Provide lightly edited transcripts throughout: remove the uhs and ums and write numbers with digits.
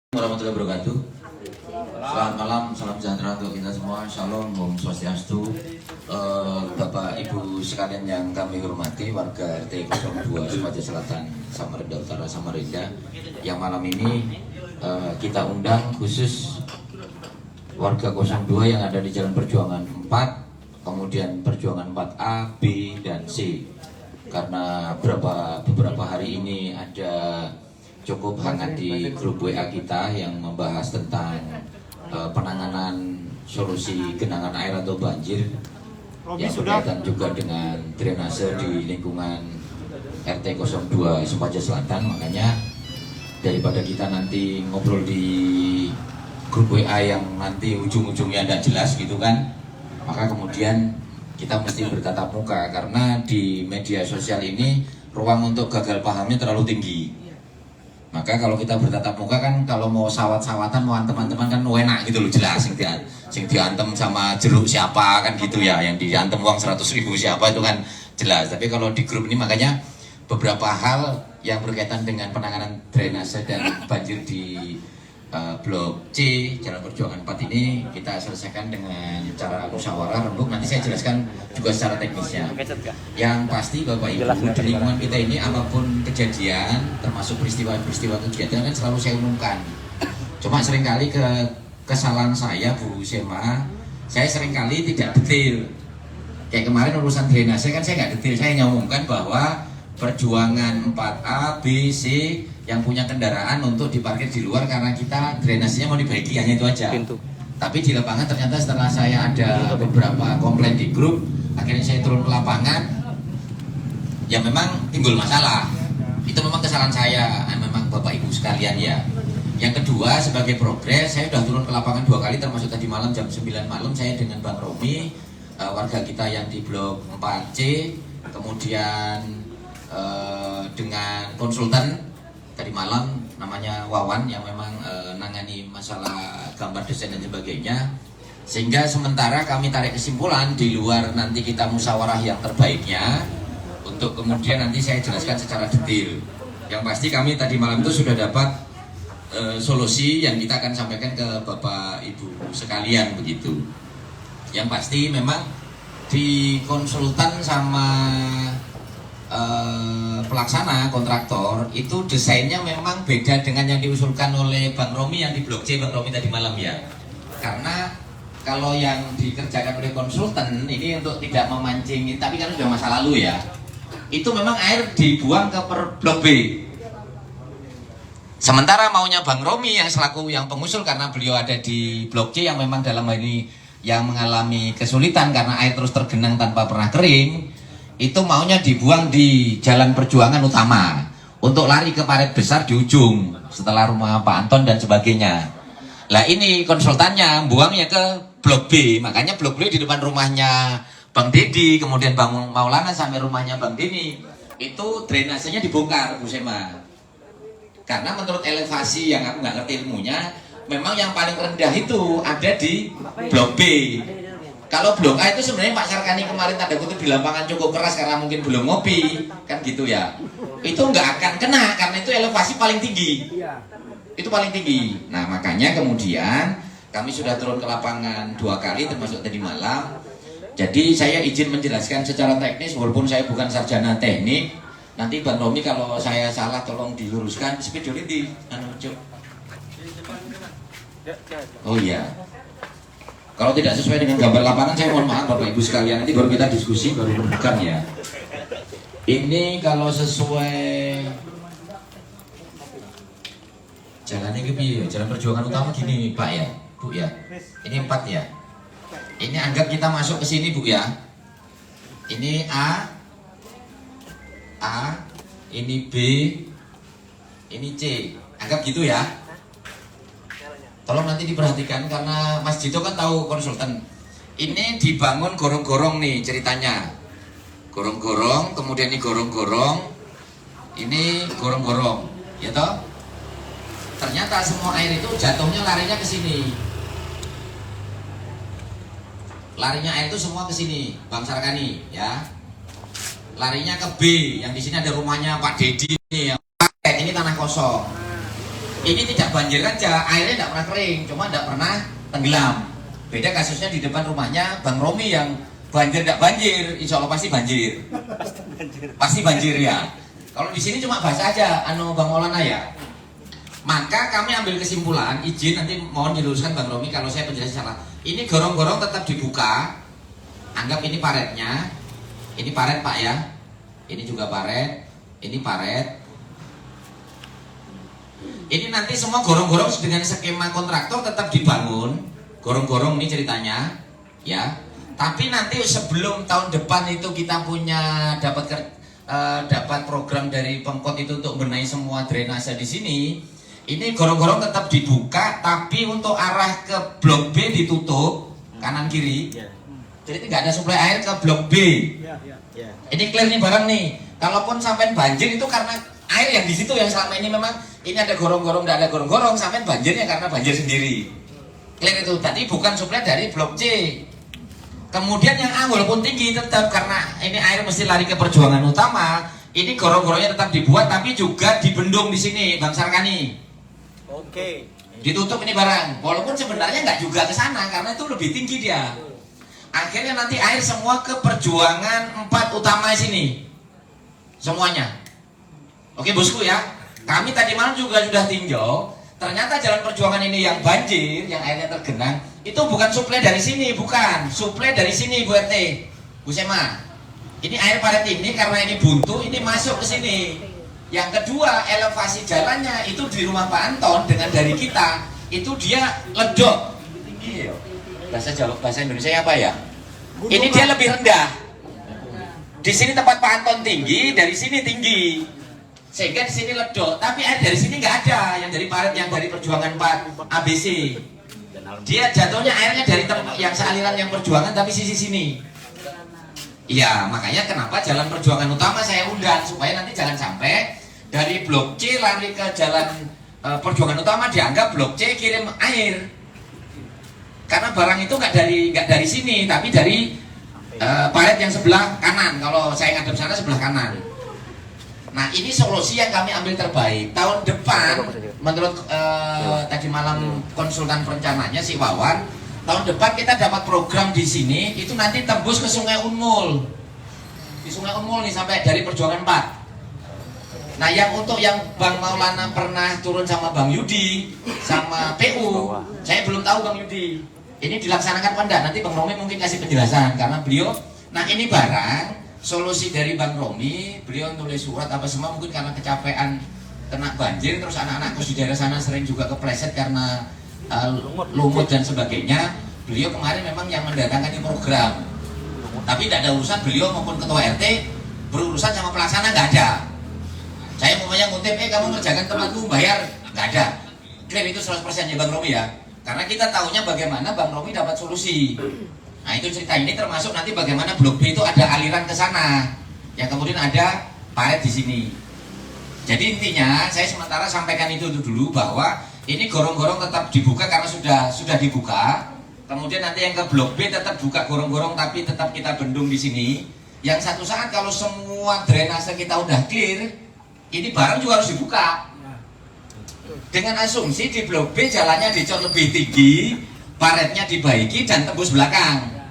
Warahmatullahi wabarakatuh. Selamat malam, salam sejahtera untuk kita semua. Shalom, Om Swastiastu. Bapak Ibu sekalian yang kami hormati, warga RT 02 Sumatera Selatan, Samarinda Utara, Samarinda, yang malam ini kita undang khusus warga 02 yang ada di Jalan Perjuangan 4, kemudian Perjuangan 4A, B, dan C. Karena beberapa hari ini ada cukup hangat di grup WA kita yang membahas tentang penanganan solusi genangan air atau banjir yang berkaitan juga dengan drainase di lingkungan RT 02 Sumatera Selatan. Makanya daripada kita nanti ngobrol di grup WA yang nanti ujung-ujungnya tidak jelas gitu kan, maka kemudian kita mesti bertatap muka, karena di media sosial ini ruang untuk gagal pahamnya terlalu tinggi. Maka kalau kita bertatap muka kan, kalau mau sawat-sawatan, mau teman-teman kan enak gitu loh, jelas sing diantem sama jeruk siapa kan gitu ya, yang diantem uang 100.000 siapa itu kan jelas. Tapi kalau di grup ini, makanya beberapa hal yang berkaitan dengan penanganan drainase dan banjir di Blok C Jalan Perjuangan 4 ini kita selesaikan dengan cara musyawarah rembuk. Nanti saya jelaskan juga secara teknisnya. Yang pasti Bapak Ibu, di lingkungan kita ini apapun kejadian, termasuk peristiwa-peristiwa kegiatan kan selalu saya umumkan. Cuma seringkali kesalahan saya, Bu Sema, saya seringkali tidak detail. Kayak kemarin urusan drainase kan saya nggak detail, saya hanya umumkan bahwa Perjuangan 4A, B, C yang punya kendaraan untuk diparkir di luar karena kita drainasenya mau dibaiki, hanya itu aja. Tapi di lapangan ternyata setelah saya ada beberapa komplain di grup, akhirnya saya turun ke lapangan, ya memang timbul masalah. Itu memang kesalahan saya, memang Bapak Ibu sekalian ya. Yang kedua, sebagai progres, saya sudah turun ke lapangan 2 kali, termasuk tadi malam jam 9 malam saya dengan Bang Romi, warga kita yang di Blok 4C, kemudian dengan konsultan tadi malam namanya Wawan yang memang nangani masalah gambar desain dan sebagainya, sehingga sementara kami tarik kesimpulan di luar nanti kita musyawarah yang terbaiknya untuk kemudian nanti saya jelaskan secara detail. Yang pasti kami tadi malam itu sudah dapat solusi yang kita akan sampaikan ke Bapak Ibu sekalian begitu. Yang pasti memang di konsultan sama pelaksana kontraktor itu desainnya memang beda dengan yang diusulkan oleh Bang Romi yang di Blok C, Bang Romi tadi malam ya. Karena kalau yang dikerjakan oleh konsultan ini untuk tidak memancing, tapi kan sudah masa lalu ya, itu memang air dibuang ke Blok B. Sementara maunya Bang Romi yang selaku yang pengusul, karena beliau ada di Blok C yang memang dalam hal ini yang mengalami kesulitan karena air terus tergenang tanpa pernah kering, itu maunya dibuang di Jalan Perjuangan utama untuk lari ke parit besar di ujung setelah rumah Pak Anton dan sebagainya. Lah ini konsultannya buangnya ke Blok B, makanya Blok B di depan rumahnya Bang Dedi, kemudian Bang Maulana sampai rumahnya Bang Deni, itu drainasenya dibongkar, Bu Sema. Karena menurut elevasi yang aku nggak ngerti ilmunya, memang yang paling rendah itu ada di Blok B. Kalau Blok A itu sebenarnya Pak Sarkani kemarin tanda kutip di lapangan cukup keras karena mungkin belum ngopi, kan gitu ya. Itu nggak akan kena karena itu elevasi paling tinggi. Itu paling tinggi. Nah makanya kemudian kami sudah turun ke lapangan 2 kali termasuk tadi malam. Jadi saya izin menjelaskan secara teknis walaupun saya bukan sarjana teknik. Nanti Bang Romi kalau saya salah tolong diluruskan. Spidolnya di oh iya. Kalau tidak sesuai dengan gambar lapangan, saya mohon maaf Bapak Ibu sekalian, nanti baru kita diskusi, baru bukan ya. Ini kalau sesuai jalannya gini, Jalan Perjuangan utama gini Pak ya, Bu ya. Ini 4 ya. Ini anggap kita masuk ke sini Bu ya. Ini A, ini B, ini C. Anggap gitu ya. Tolong nanti diperhatikan karena Mas Jito kan tahu konsultan. Ini dibangun gorong-gorong nih ceritanya. Gorong-gorong, kemudian ini gorong-gorong. Ini gorong-gorong, ya toh? Ternyata semua air itu jatuhnya larinya ke sini. Larinya air itu semua ke sini, Bang Sarkani, ya. Larinya ke B, yang di sini ada rumahnya Pak Dedi nih, yang ini tanah kosong. Ini tidak banjir aja, airnya tidak pernah kering, cuma tidak pernah tenggelam. Beda kasusnya di depan rumahnya Bang Romi yang banjir tidak banjir, insya Allah pasti banjir. Pasti banjir ya. Kalau di sini cuma bahasa aja, Bang Maulana ya. Maka kami ambil kesimpulan, izin nanti mohon diluruskan Bang Romi kalau saya penjelasan salah. Ini gorong-gorong tetap dibuka. Anggap ini paretnya. Ini paret Pak ya. Ini juga paret. Ini paret. Ini nanti semua gorong-gorong dengan skema kontraktor tetap dibangun. Gorong-gorong ini ceritanya, ya. Tapi nanti sebelum tahun depan itu kita punya dapat program dari Pemkot itu untuk benahi semua drainase di sini. Ini gorong-gorong tetap dibuka, tapi untuk arah ke blok B ditutup kanan kiri. Jadi nggak ada suplai air ke blok B. Ini clear nih barang nih. Kalaupun sampai banjir itu karena air yang di situ yang selama ini memang ini ada gorong-gorong, tidak ada gorong-gorong, sampai banjirnya karena banjir sendiri. Clear itu. Tadi bukan suplai dari blok C. Kemudian yang A walaupun tinggi tetap karena ini air mesti lari ke perjuangan utama. Ini gorong-gorongnya tetap dibuat, tapi juga dibendung di sini, Bang Sarkani. Oke. Ditutup ini barang. Walaupun sebenarnya nggak juga ke sana karena itu lebih tinggi dia. Akhirnya nanti air semua ke perjuangan 4 utama sini. Semuanya. Oke bosku ya. Kami tadi malam juga sudah tinjau. Ternyata jalan perjuangan ini yang banjir, yang airnya tergenang, itu bukan suplai dari sini, bukan. Suplai dari sini Bu RT, Bu Sema. Ini air paret ini karena ini buntu, ini masuk ke sini. Yang kedua, elevasi jalannya itu di rumah Pak Anton dengan dari kita, itu dia ledok. Bahasa Indonesia apa ya? Ini dia lebih rendah. Di sini tempat Pak Anton tinggi, dari sini tinggi. Sehingga di sini ledok, tapi air dari sini nggak ada, yang dari paret, yang dari perjuangan 4 ABC. Dia jatuhnya airnya dari tempat yang sealiran yang perjuangan, tapi sisi sini. Iya, makanya kenapa jalan perjuangan utama saya undang supaya nanti jangan sampai dari blok C lari ke jalan perjuangan utama dianggap blok C kirim air. Karena barang itu nggak dari sini, tapi dari paret yang sebelah kanan. Kalau saya ngadep sana sebelah kanan. Nah ini solusi yang kami ambil terbaik. Tahun depan menurut tadi malam konsultan perencananya si Wawan, tahun depan kita dapat program di sini itu nanti tembus ke Sungai Unmul. Di Sungai Unmul nih sampai dari perjuangan 4. Nah yang untuk yang Bang Maulana pernah turun sama Bang Yudi sama PU, saya belum tahu Bang Yudi. Ini dilaksanakan apa enggak? Nanti Bang Romi mungkin kasih penjelasan karena beliau. Nah ini barang solusi dari Bang Romi, beliau nulis surat apa semua mungkin karena kecapean kena banjir, terus anak-anakku di daerah sana sering juga kepleset karena lumut dan sebagainya. Beliau kemarin memang yang mendatangkan program, tapi tidak ada urusan beliau maupun ketua RT berurusan sama pelaksana, nggak ada. Saya umpamanya ngutip, kamu kerjakan tempatku bayar, nggak ada. Clear itu 100% ya Bang Romi ya, karena kita tahunya bagaimana Bang Romi dapat solusi. Nah itu cerita ini termasuk nanti bagaimana blok B itu ada aliran ke sana, yang kemudian ada paret di sini. Jadi intinya saya sementara sampaikan itu dulu bahwa ini gorong-gorong tetap dibuka karena sudah dibuka. Kemudian nanti yang ke blok B tetap buka gorong-gorong tapi tetap kita bendung di sini. Yang satu saat kalau semua drainase kita udah clear, ini barang juga harus dibuka. Dengan asumsi di blok B jalannya dicor lebih tinggi, paretnya dibaiki dan tembus belakang.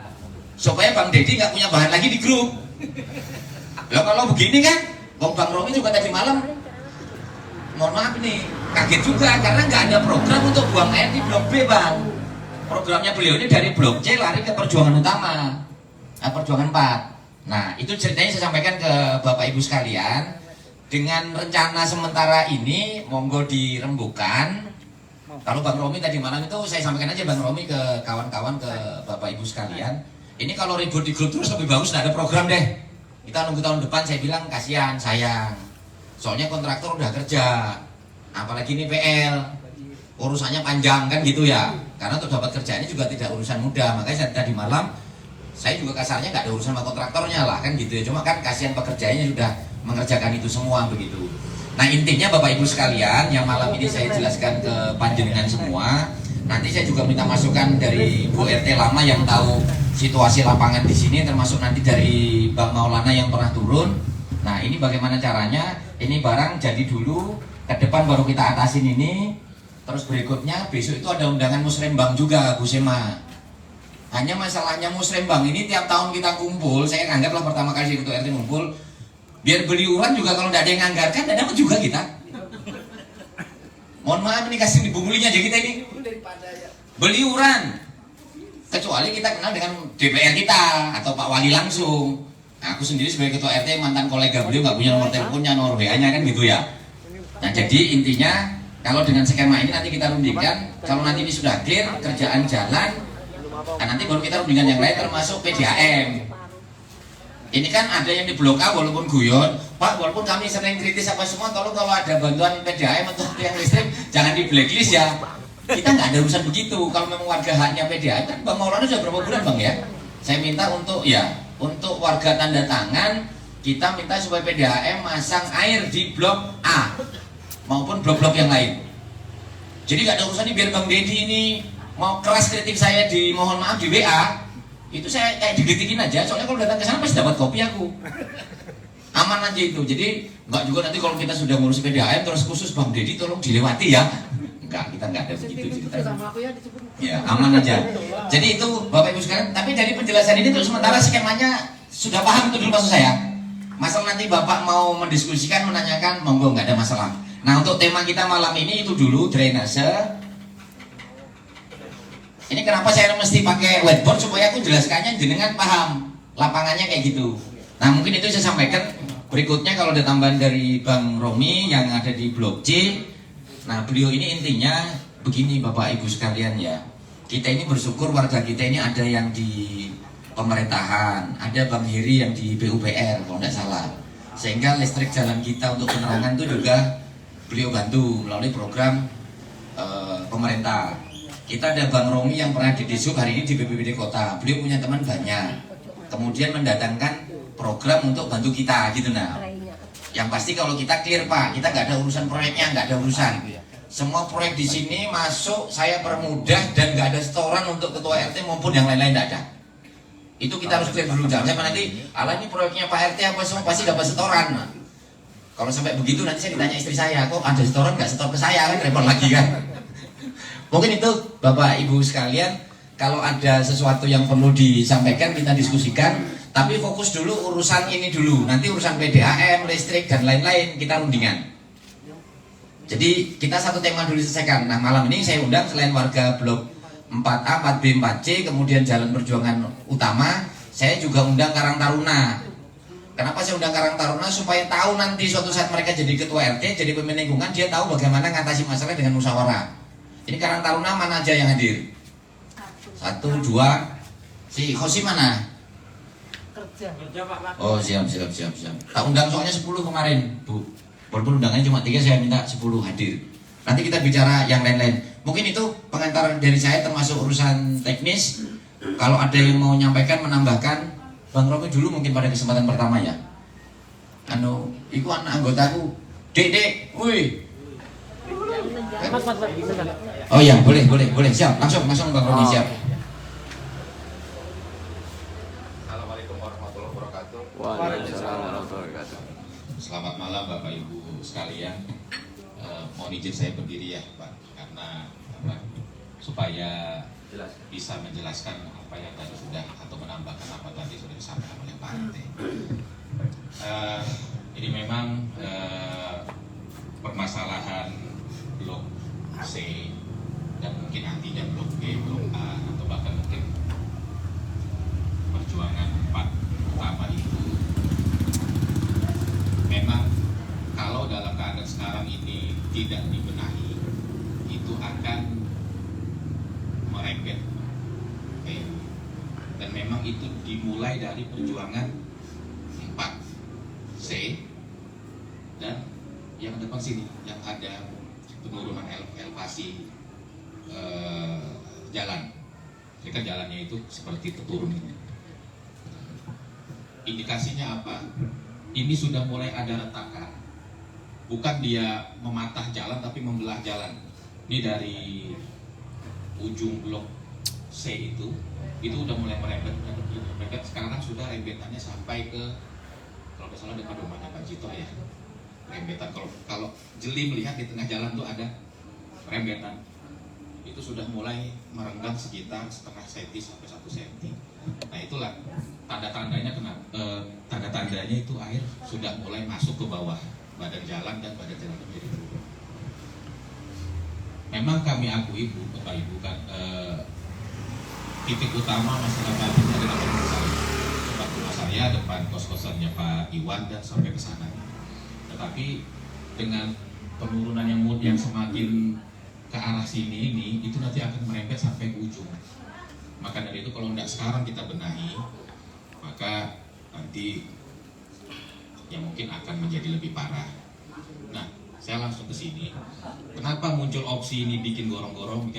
Supaya Bang Dedi nggak punya bahan lagi di grup. Loh kalau begini kan, Bang Romi juga tadi malam, mohon maaf nih, kaget juga karena nggak ada program untuk buang air di blok B Bang. Programnya beliau ini dari blok C lari ke perjuangan utama, perjuangan 4. Nah itu ceritanya saya sampaikan ke Bapak Ibu sekalian. Dengan rencana sementara ini, monggo dirembukan. Kalau Bang Romi tadi malam itu saya sampaikan aja Bang Romi ke kawan-kawan, ke Bapak Ibu sekalian. Ini kalau ribut di grup terus lebih bagus nggak ada program deh. Kita nunggu tahun depan, saya bilang kasihan, sayang. Soalnya kontraktor udah kerja, apalagi ini PL, urusannya panjang kan gitu ya. Karena untuk dapat kerjanya juga tidak urusan mudah. Makanya tadi malam saya juga kasarnya nggak ada urusan sama kontraktornya lah kan gitu ya. Cuma kan kasihan pekerjaannya sudah mengerjakan itu semua begitu. Nah intinya Bapak Ibu sekalian, yang malam ini saya jelaskan ke panjenengan semua. Nanti saya juga minta masukan dari Bu RT lama yang tahu situasi lapangan di sini, termasuk nanti dari Bang Maulana yang pernah turun. Nah ini bagaimana caranya? Ini barang jadi dulu ke depan baru kita atasin ini. Terus berikutnya besok itu ada undangan musrembang juga Bu Sema. Hanya masalahnya musrembang ini tiap tahun kita kumpul, saya anggaplah pertama kali ketua RT ngumpul, biar beli iuran juga kalau tidak ada yang anggarkan, tidak dapat juga kita. Mohon maaf ini kasih dibungulinya aja kita ini. Beli iuran. Kecuali kita kenal dengan DPR kita atau Pak Wali langsung. Nah, aku sendiri sebagai ketua RT mantan kolega beliau nggak punya nomor teleponnya, nomor WA-nya kan gitu ya. Nah jadi intinya kalau dengan skema ini nanti kita rundingkan. Kalau nanti ini sudah clear kerjaan jalan, nah nanti baru kita rundingkan yang lain termasuk PDAM. Ini kan ada yang di Blok A walaupun guyon, Pak walaupun kami sering kritis apa semua, kalau ada bantuan PDAM atau yang listrik jangan di blacklist ya. Kita nggak ada urusan begitu. Kalau memang warga haknya PDAM kan Bang Maulana sudah berapa bulan Bang ya? Saya minta untuk untuk warga tanda tangan, kita minta supaya PDAM masang air di Blok A maupun blok-blok yang lain. Jadi nggak ada urusan ini. Biar Bang Deddy ini mau keras kritik saya di mohon maaf di WA, itu saya kayak dikritikin aja. Soalnya kalau datang ke sana pasti dapat kopi aku. Aman aja itu. Jadi nggak juga nanti kalau kita sudah ngurus PDAM terus khusus Bang Deddy tolong dilewati ya. Enggak, kita nggak ada begitu ceritanya. Ya aman aja. Jadi itu Bapak Ibu sekalian. Tapi dari penjelasan ini untuk sementara skemanya sudah paham itu dulu maksud saya. Masalah nanti Bapak mau mendiskusikan, menanyakan, monggo nggak ada masalah. Nah untuk tema kita malam ini itu dulu drainase. Ini kenapa saya mesti pakai whiteboard supaya aku jelaskannya jenengan paham lapangannya kayak gitu. Nah mungkin itu saya sampaikan. Berikutnya kalau ada tambahan dari Bang Romi yang ada di Blok C. Nah beliau ini intinya begini Bapak Ibu sekalian ya. Kita ini bersyukur warga kita ini ada yang di pemerintahan, ada Bang Heri yang di PUPR kalau tidak salah. Sehingga listrik jalan kita untuk penerangan itu juga beliau bantu melalui program pemerintah. Kita ada Bang Romi yang pernah di Disub, hari ini di BPBD Kota. Beliau punya teman banyak. Kemudian mendatangkan program untuk bantu kita gitu nah. Yang pasti kalau kita clear Pak, kita nggak ada urusan proyeknya, nggak ada urusan. Semua proyek di sini masuk saya permudah dan nggak ada setoran untuk ketua RT maupun yang lain-lain nggak ada. Itu kita harus clear dulu. Jangan sampai nanti, ala ini proyeknya Pak RT apa semua pasti dapat setoran. Nah, kalau sampai begitu nanti saya ditanya istri saya, kok ada setoran nggak setor ke saya kan repot lagi kan. Mungkin itu Bapak Ibu sekalian, kalau ada sesuatu yang perlu disampaikan kita diskusikan, tapi fokus dulu urusan ini dulu. Nanti urusan PDAM, listrik dan lain-lain kita rundingan. Jadi kita satu tema dulu selesaikan. Nah malam ini saya undang selain warga Blok 4A, 4B, 4C, kemudian Jalan Perjuangan Utama, saya juga undang Karang Taruna. Kenapa saya undang Karang Taruna? Supaya tahu nanti suatu saat mereka jadi ketua RT, jadi pemimpin lingkungan, dia tahu bagaimana ngatasi masalah dengan musyawarah. Ini Karang Taruna mana aja yang hadir? 1, 2, si Khosi mana? Kerja Pak. Oh siap. Tak undang soalnya 10 kemarin Bu. Walaupun undangannya cuma 3, saya minta 10 hadir. Nanti kita bicara yang lain-lain. Mungkin itu pengantar dari saya termasuk urusan teknis. Kalau ada yang mau menyampaikan, menambahkan, Bang Romi dulu mungkin pada kesempatan pertama ya. Iku anak anggotaku, Dek, woi. Mas. Oh iya, boleh, siap. Langsung Bang Romi siap. Assalamualaikum warahmatullahi wabarakatuh. Waalaikumsalam warahmatullahi wabarakatuh. Selamat malam Bapak Ibu sekalian. Mohon izin saya berdiri ya Pak, karena supaya bisa menjelaskan apa yang tadi sudah atau menambahkan apa tadi sudah disampaikan oleh Pak RT. Ini memang permasalahan Blok C dan mungkin nantinya Blok B, Blok A atau bahkan mungkin perjuangan 4 utama itu memang kalau dalam keadaan sekarang ini tidak dibenahi itu akan merembet. Dan memang itu dimulai dari perjuangan 4C dan yang depan sini yang ada penurunan elevasi jalan. Jadi kan jalannya itu seperti turun. Indikasinya apa? Ini sudah mulai ada retakan. Bukan dia mematah jalan tapi membelah jalan. Ini dari ujung Blok C itu udah mulai merembet. Sekarang kan sudah rembetannya sampai ke, kalau tidak salah depan rumahnya Pak Jito ya. rembetan. Kalau jeli melihat di tengah jalan tuh ada rembetan, itu sudah mulai merenggang sekitar setengah senti sampai 1 senti. Nah itulah tanda-tandanya tanda-tandanya itu air sudah mulai masuk ke bawah badan jalan dan badan jalan menjadi turun. Memang kami akui Bu, Bapak Ibu kan titik utama masalah banjir adalah rumah saya, depan kos-kosannya Pak Iwan dan sampai ke sana. Tetapi dengan penurunan yang semakin ke arah sini ini, itu nanti akan merembet sampai ke ujung. Maka dari itu kalau tidak sekarang kita benahi, maka nanti ya mungkin akan menjadi lebih parah. Nah, saya langsung ke sini. Kenapa muncul opsi ini bikin gorong-gorong?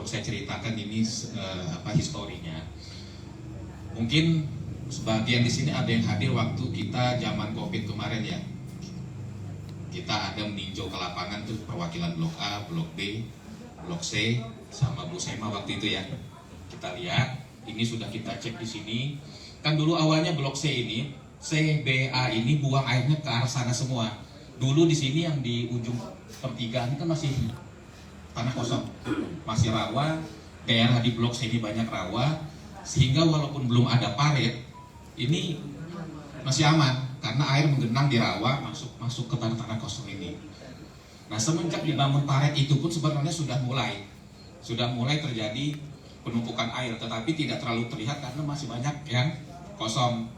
Saya ceritakan ini historinya. Mungkin sebagian di sini ada yang hadir waktu kita zaman COVID kemarin ya. Kita ada meninjau ke lapangan tuh perwakilan Blok A, Blok B, Blok C, sama Bu Sema waktu itu ya. Kita lihat, ini sudah kita cek di sini. Kan dulu awalnya Blok C ini, C, B, A ini buang airnya ke arah sana semua. Dulu di sini yang di ujung pertigaan kan masih tanah kosong, masih rawa. Daerah di Blok C ini banyak rawa, sehingga walaupun belum ada parit, ini masih aman karena air menggenang di rawa masuk ke tanah-tanah kosong ini. Nah semenjak dibangun parit itu pun sebenarnya sudah mulai terjadi penumpukan air, tetapi tidak terlalu terlihat karena masih banyak yang kosong.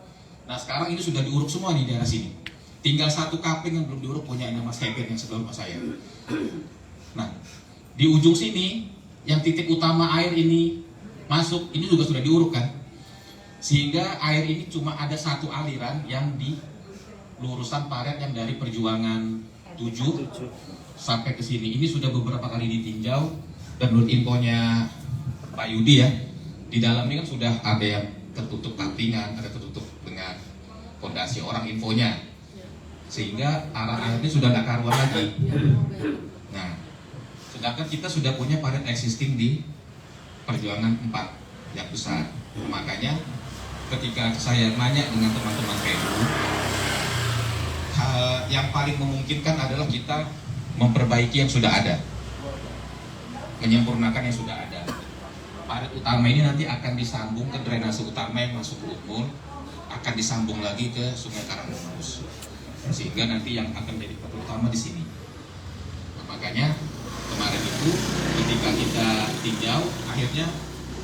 Nah sekarang ini sudah diuruk semua nih daerah sini. Tinggal satu kapling yang belum diuruk punya Mas Kevin yang sebelah rumah saya. Nah di ujung sini yang titik utama air ini masuk, ini juga sudah diuruk kan, sehingga air ini cuma ada satu aliran yang di lurusan parit yang dari Perjuangan 7 sampai ke sini. Ini sudah beberapa kali ditinjau dan menurut infonya Pak Yudi ya, di dalam ini kan sudah ada yang tertutup kaplingan, ada tertutup dengan fondasi orang infonya, sehingga arah airnya sudah tidak karuan lagi. Nah, sedangkan kita sudah punya parit existing di Perjuangan 4 yang besar. Makanya ketika saya nanya dengan teman-teman PU, yang paling memungkinkan adalah kita memperbaiki yang sudah ada, menyempurnakan yang sudah ada. Parit utama ini nanti akan disambung ke drainase utama yang masuk ke Unmul, akan disambung lagi ke Sungai Karangmongus, sehingga nanti yang akan menjadi parit utama di sini. Nah, makanya kemarin itu ketika kita tinjau, akhirnya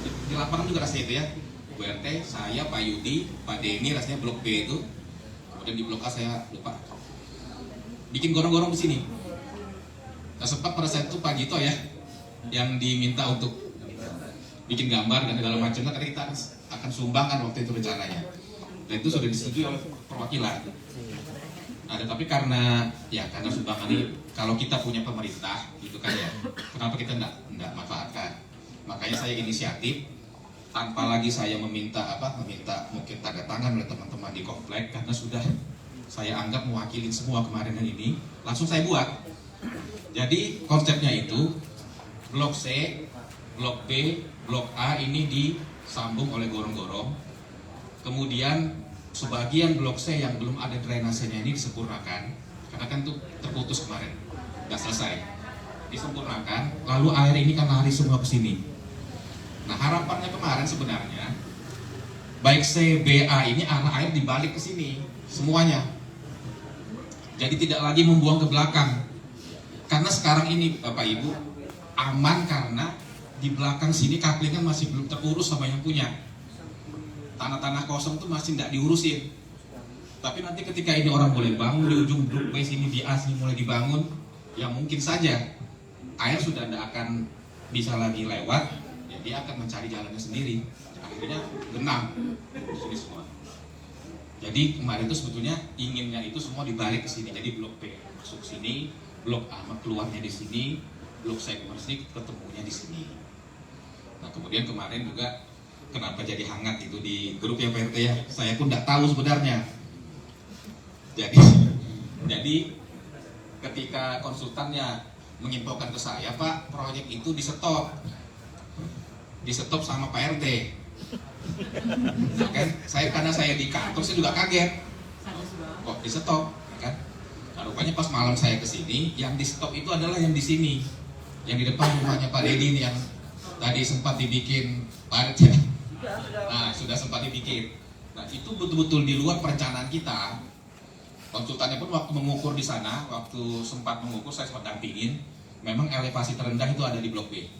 di lapangan juga rasanya itu ya, Bu RT, saya, Pak Yudi, Pak Denny, rasanya Blok B itu, kemudian di Blok A saya lupa, bikin gorong-gorong di sini. Nah, sempat pada saat itu Pak Gito ya, yang diminta untuk bikin gambar dan segala macamnya, karena kita akan sumbangkan waktu itu rencananya, dan itu sudah disetujui oleh perwakilan. Nah, tapi karena sumbangan ini, kalau kita punya pemerintah gitu kan ya, kenapa kita enggak manfaatkan? Makanya saya inisiatif, tanpa lagi saya meminta mungkin tanda tangan oleh teman-teman di komplek, karena sudah saya anggap mewakili semua kemarin ini, langsung saya buat. Jadi konsepnya itu Blok C, Blok B, Blok A ini disambung oleh gorong-gorong. Kemudian sebagian Blok C yang belum ada drainasenya ini disempurnakan, karena kan itu terputus kemarin, nggak selesai, disempurnakan. Lalu air ini kan lari semua ke sini. Nah harapannya kemarin sebenarnya baik C, B, A ini arah air dibalik ke sini semuanya, jadi tidak lagi membuang ke belakang. Karena sekarang ini Bapak Ibu aman karena di belakang sini kaplingan masih belum terurus sama yang punya. Tanah-tanah kosong tuh masih tidak diurusin. Tapi nanti ketika ini orang boleh bangun di ujung Blok B sini, di A sini mulai dibangun, ya mungkin saja air sudah tidak akan bisa lagi lewat, ya dia akan mencari jalannya sendiri. Akhirnya genang di sini semua. Jadi kemarin itu sebetulnya inginnya itu semua dibalik ke sini. Jadi Blok B masuk sini, Blok A keluarnya di sini, Blok C ketemunya di sini. Nah kemudian kemarin juga kenapa jadi hangat itu di grup ya Pak RT ya, saya pun tidak tahu sebenarnya. Jadi ketika konsultannya menginfokan ke saya, Pak proyek itu di stop sama Pak RT. Nah, kan karena saya di kantor saya juga kaget, kok di stop, kan? Karena rupanya pas malam saya kesini, yang di stop itu adalah yang di sini, yang di depan rumahnya Pak Dedi nih, yang tadi sempat dibikin paretnya. Nah, sudah sempat dibikin. Nah, itu betul-betul di luar perencanaan kita. Konsultannya pun waktu mengukur di sana, waktu sempat mengukur, saya sempat dampingin, memang elevasi terendah itu ada di Blok B.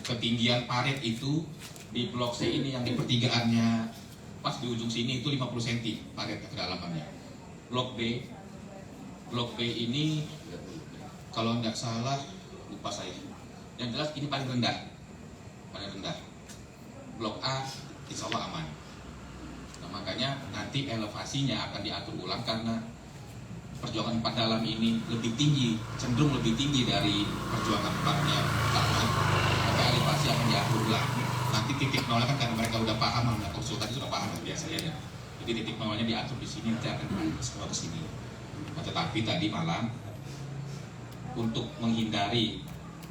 Ketinggian paret itu di Blok C ini yang di pertigaannya pas di ujung sini itu 50 cm paret kedalamannya. Blok B ini kalau nggak salah, lupa saya, yang jelas ini paling rendah. Blok A insya Allah aman. Nah, makanya nanti elevasinya akan diatur ulang karena perjuangan 4 dalam ini lebih tinggi, cenderung lebih tinggi dari perjuangan 4-nya utama. Maka elevasi akan diatur ulang. Nanti titik nolnya kan karena mereka udah paham, konsultan sudah paham biasanya ya. Jadi titik nolnya diatur di sini, nanti akan semua ke sini. Nah, tetapi tadi malam untuk menghindari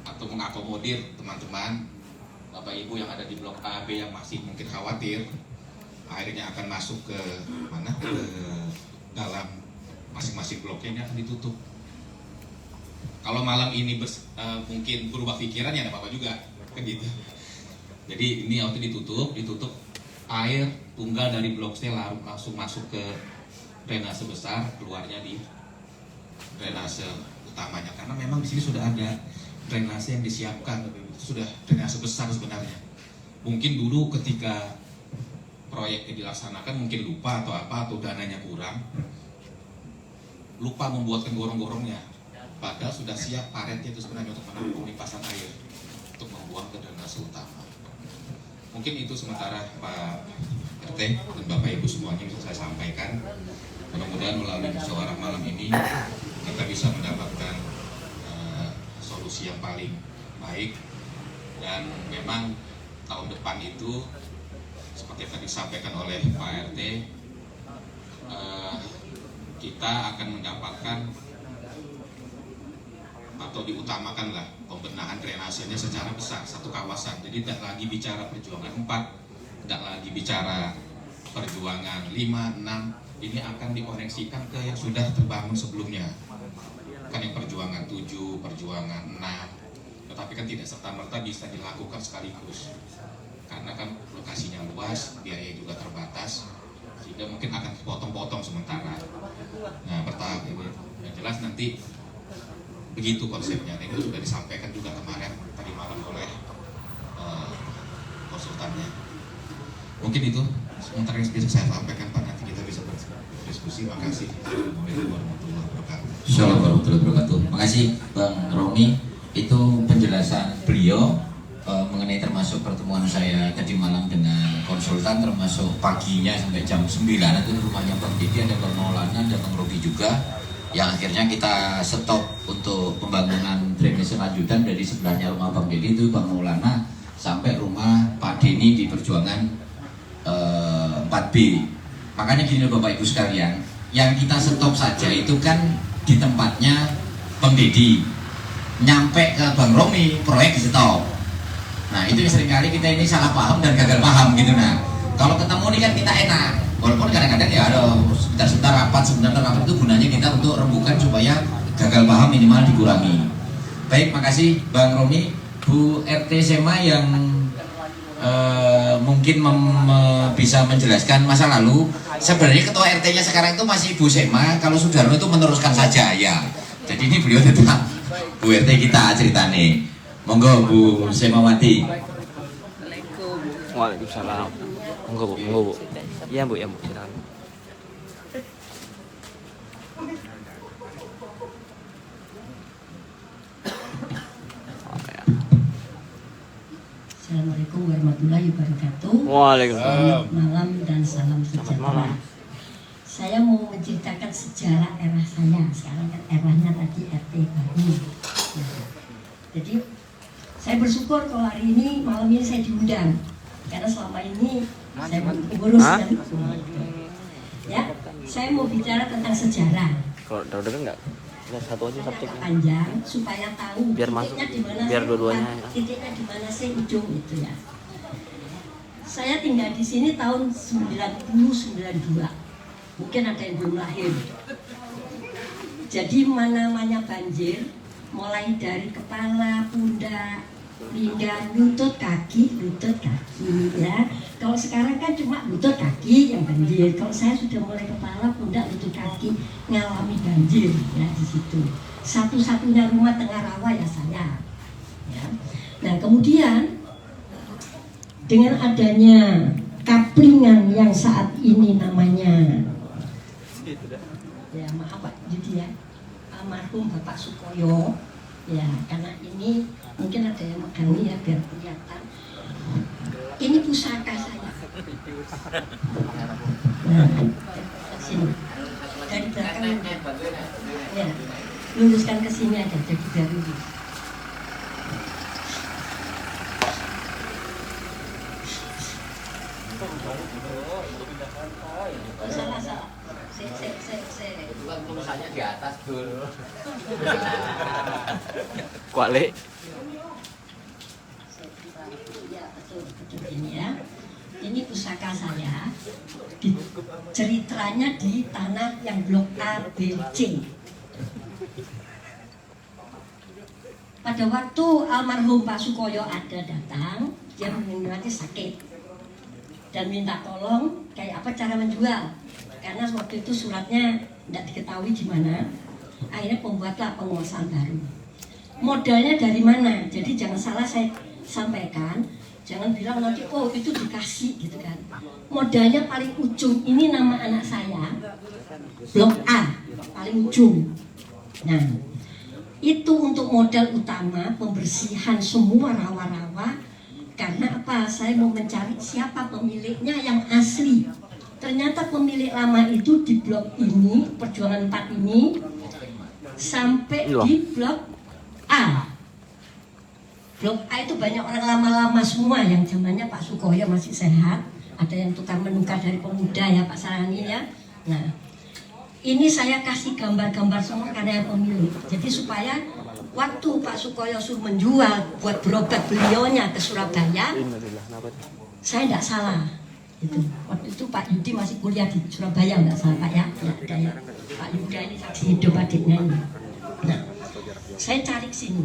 atau mengakomodir teman-teman Bapak Ibu yang ada di Blok A, B yang masih mungkin khawatir akhirnya akan masuk ke mana, ke dalam masing-masing bloknya, ini akan ditutup. Kalau malam ini mungkin berubah pikiran ya nggak apa-apa juga kan gitu. Jadi ini waktu ditutup air tunggal dari Blok C langsung masuk ke drainase besar, keluarnya di drainase utamanya, karena memang di sini sudah ada drainase yang disiapkan, itu sudah drainase besar sebenarnya. Mungkin dulu ketika proyeknya dilaksanakan mungkin lupa atau dananya kurang, lupa membuatkan gorong-gorongnya, padahal sudah siap paretnya itu sebenarnya untuk menampung limpasan air untuk membuang ke drainase utama. Mungkin itu sementara Pak RT dan Bapak Ibu semuanya bisa saya sampaikan. Mudah-mudahan melalui musyawarah malam ini kita bisa mendapatkan solusi yang paling baik. Dan memang tahun depan itu seperti yang tadi disampaikan oleh Pak RT, kita akan mendapatkan atau diutamakanlah pembenahan drainasenya secara besar satu kawasan. Jadi tidak lagi bicara perjuangan 4, tidak lagi bicara perjuangan 5, 6, ini akan dikoneksikan ke yang sudah terbangun sebelumnya. Kan yang perjuangan 7, perjuangan 6, tetapi kan tidak serta-merta bisa dilakukan sekaligus. Karena kan lokasinya luas, biaya juga terbatas, sehingga mungkin akan potong-potong sementara. Nah, bertahap ini. Yang jelas nanti begitu konsepnya. Itu sudah disampaikan juga kemarin tadi malam oleh konsultannya. Mungkin itu sementara yang bisa saya sampaikan Pak, nanti kita bisa berdiskusi. Makasih. Assalamualaikum warahmatullahi wabarakatuh. Assalamualaikum warahmatullahi wabarakatuh. Makasih Bang Romi, itu penjelasan beliau mengenai termasuk pertemuan saya tadi malam dengan konsultan, termasuk paginya sampai jam 9 itu rumahnya Bang Didi, ada Bang Maulana, ada Bang Robi juga, yang akhirnya kita stop untuk pembangunan drainase lanjutan dari sebelahnya rumah Bang Didi itu Bang Maulana sampai rumah Pak Deni di Perjuangan 4B. Makanya gini Bapak Ibu sekalian, yang kita stop saja itu kan di tempatnya Bang Didi, nyampe ke Bang Romi proyek di stop. Nah itu seringkali kita ini salah paham dan gagal paham gitu. Nah kalau ketemu ini kan kita enak, walaupun kadang-kadang ya ada sebentar rapat itu gunanya kita untuk rembukan supaya gagal paham minimal dikurangi. Baik, makasih Bang Romi. Bu RT Sema yang mungkin bisa menjelaskan masa lalu. Sebenarnya ketua RT-nya sekarang itu masih Bu Sema, kalau Sudarno itu meneruskan saja ya. Jadi ini beliau tetap Bu RT kita ceritanya. Monggo Bu Semawati. Waalaikumsalam. Monggo Bu. Iya Bu, silakan. Assalamualaikum warahmatullahi wabarakatuh. Waalaikumsalam. Selamat malam dan salam sejahtera. Saya mau menceritakan sejarah era saya. Sekarang kan eranya tadi RT baru. Nah, jadi saya bersyukur kalau hari ini malam ini saya diundang, karena selama ini saya mengurus dan ya. Saya mau bicara tentang sejarah. Kalau udah enggak? Ya, satu aja subjeknya. Panjang supaya tahu Biar masuk, titiknya di mana, biar dua-duanya. Titiknya di mana saya ujung itu ya. Saya tinggal di sini tahun 90-92. Mungkin ada yang belum lahir. Jadi namanya banjir, mulai dari kepala, pundak, pinggang, lutut kaki ya. Kalau sekarang kan cuma lutut kaki yang banjir. Kalau saya sudah mulai kepala, pundak, lutut kaki ngalami banjir ya di situ. Satu-satunya rumah tengah rawa ya saya. Ya. Nah kemudian dengan adanya kaplingan yang saat ini namanya, ya maaf Pak Yudi ya, almarhum Bapak Sukoyo. Ya, karena ini mungkin ada yang megangi ya biar kelihatan. Ini pusaka saya. Nah, sini. Dari belakang. Ya, luruskan ke sini aja, jadi biar lurus. Salah. Itu kan tulisannya di atas, Dur. Kuali. Ya, betul ini ya. Ini pusaka saya. Ceritanya di tanah yang blok A, B, C. Pada waktu almarhum Pak Sukoyo ada datang, dia mengalami sakit dan minta tolong kayak apa cara menjual, karena waktu itu suratnya tidak diketahui gimana. Akhirnya pembuatlah penguasaan baru. Modalnya dari mana? Jadi jangan salah saya sampaikan, jangan bilang nanti oh itu dikasih gitu kan. Modalnya paling ujung, ini nama anak saya, blok A paling ujung. Nah itu untuk modal utama pembersihan semua rawa-rawa. Karena apa? Saya mau mencari siapa pemiliknya yang asli. Ternyata pemilik lama itu di blok ini, Perjuangan 4 ini, sampai di blok A. Blok A itu banyak orang lama-lama semua yang zamannya Pak Sukoyo masih sehat. Ada yang tukar menukar dari pemuda ya Pak Sarani ya. Nah, ini saya kasih gambar-gambar semua karena yang pemilik. Jadi supaya waktu Pak Sukoyo suruh menjual buat berobat beliaunya ke Surabaya, saya tidak salah. Itu waktu itu Pak Yudi masih kuliah di Surabaya, nggak salah Pak ya. Ada ya. Pak Yuda ini saksi hidup adiknya ini. Nah, saya cari ke sini.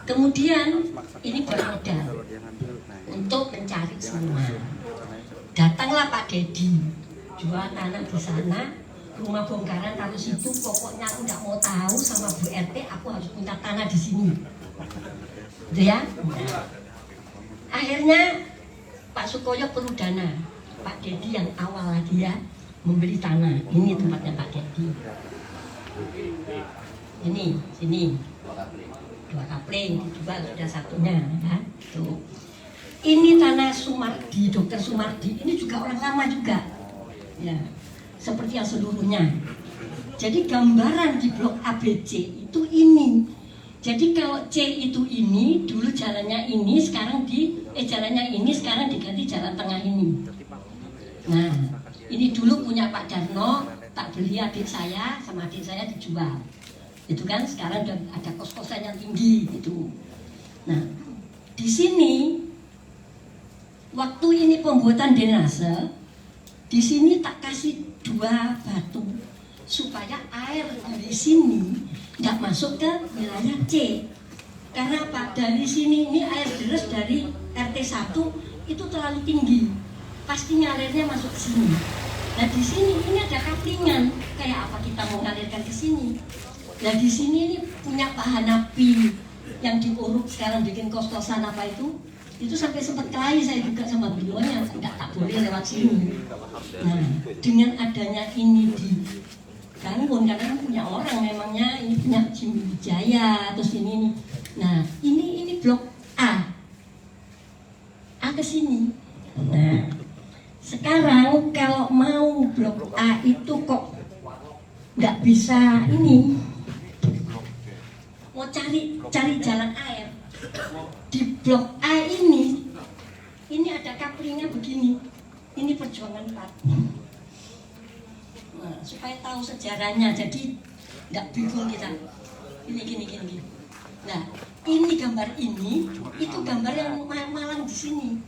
Kemudian ini bermodal untuk mencari semua. Datanglah Pak Dedi, jual tanah di sana. Rumah bongkaran taruh situ, pokoknya aku nggak mau tahu sama Bu RT, aku harus punya tanah di sini. Gitu ya. Akhirnya Pak Sukoyo perlu dana. Pak Dedi yang awal lagi ya membeli tanah. Ini tempatnya Pak Dedi. Ini, sini. 2 kapling dijual sudah satunya ya. Tuh. Ini tanah Sumardi, Dokter Sumardi. Ini juga orang lama juga. Ya. Seperti yang seluruhnya. Jadi gambaran di blok ABC itu ini. Jadi kalau C itu ini, dulu jalannya ini, sekarang jalannya ini, sekarang diganti jalan tengah ini. Nah, ini dulu punya Pak Darno, tak beli adik saya, sama adik saya dijual. Itu kan sekarang udah ada kos-kosan yang tinggi gitu. Nah, di sini waktu ini pembuatan drainase, di sini tak kasih 2 batu supaya air dari sini nggak masuk ke wilayah C. Karena apa? Dari sini ini air deras dari RT 1 itu terlalu tinggi, pasti ngalirnya masuk ke sini. Nah di sini ini ada kaplingan, kayak apa kita mau ngalirkan ke sini? Nah di sini ini punya Pak Hanapi yang diuruk sekarang bikin kos-kosan apa itu sampai sempat kelahi saya juga sama beliaunya, enggak tak boleh lewat sini. Nah, dengan adanya ini dibangun, karena kan punya orang memangnya, ini punya Jimmy Wijaya, terus ini. Nah, ini blok A ke sini. Nah, sekarang kalau mau blok A itu kok nggak bisa ini, mau cari jalan air. Di blok A ini ada kaplingnya begini. Ini Perjuangan 4. Nah, supaya tahu sejarahnya, jadi nggak bingung kita. Ini gini. Nah, ini gambar ini, itu gambar yang malang di sini.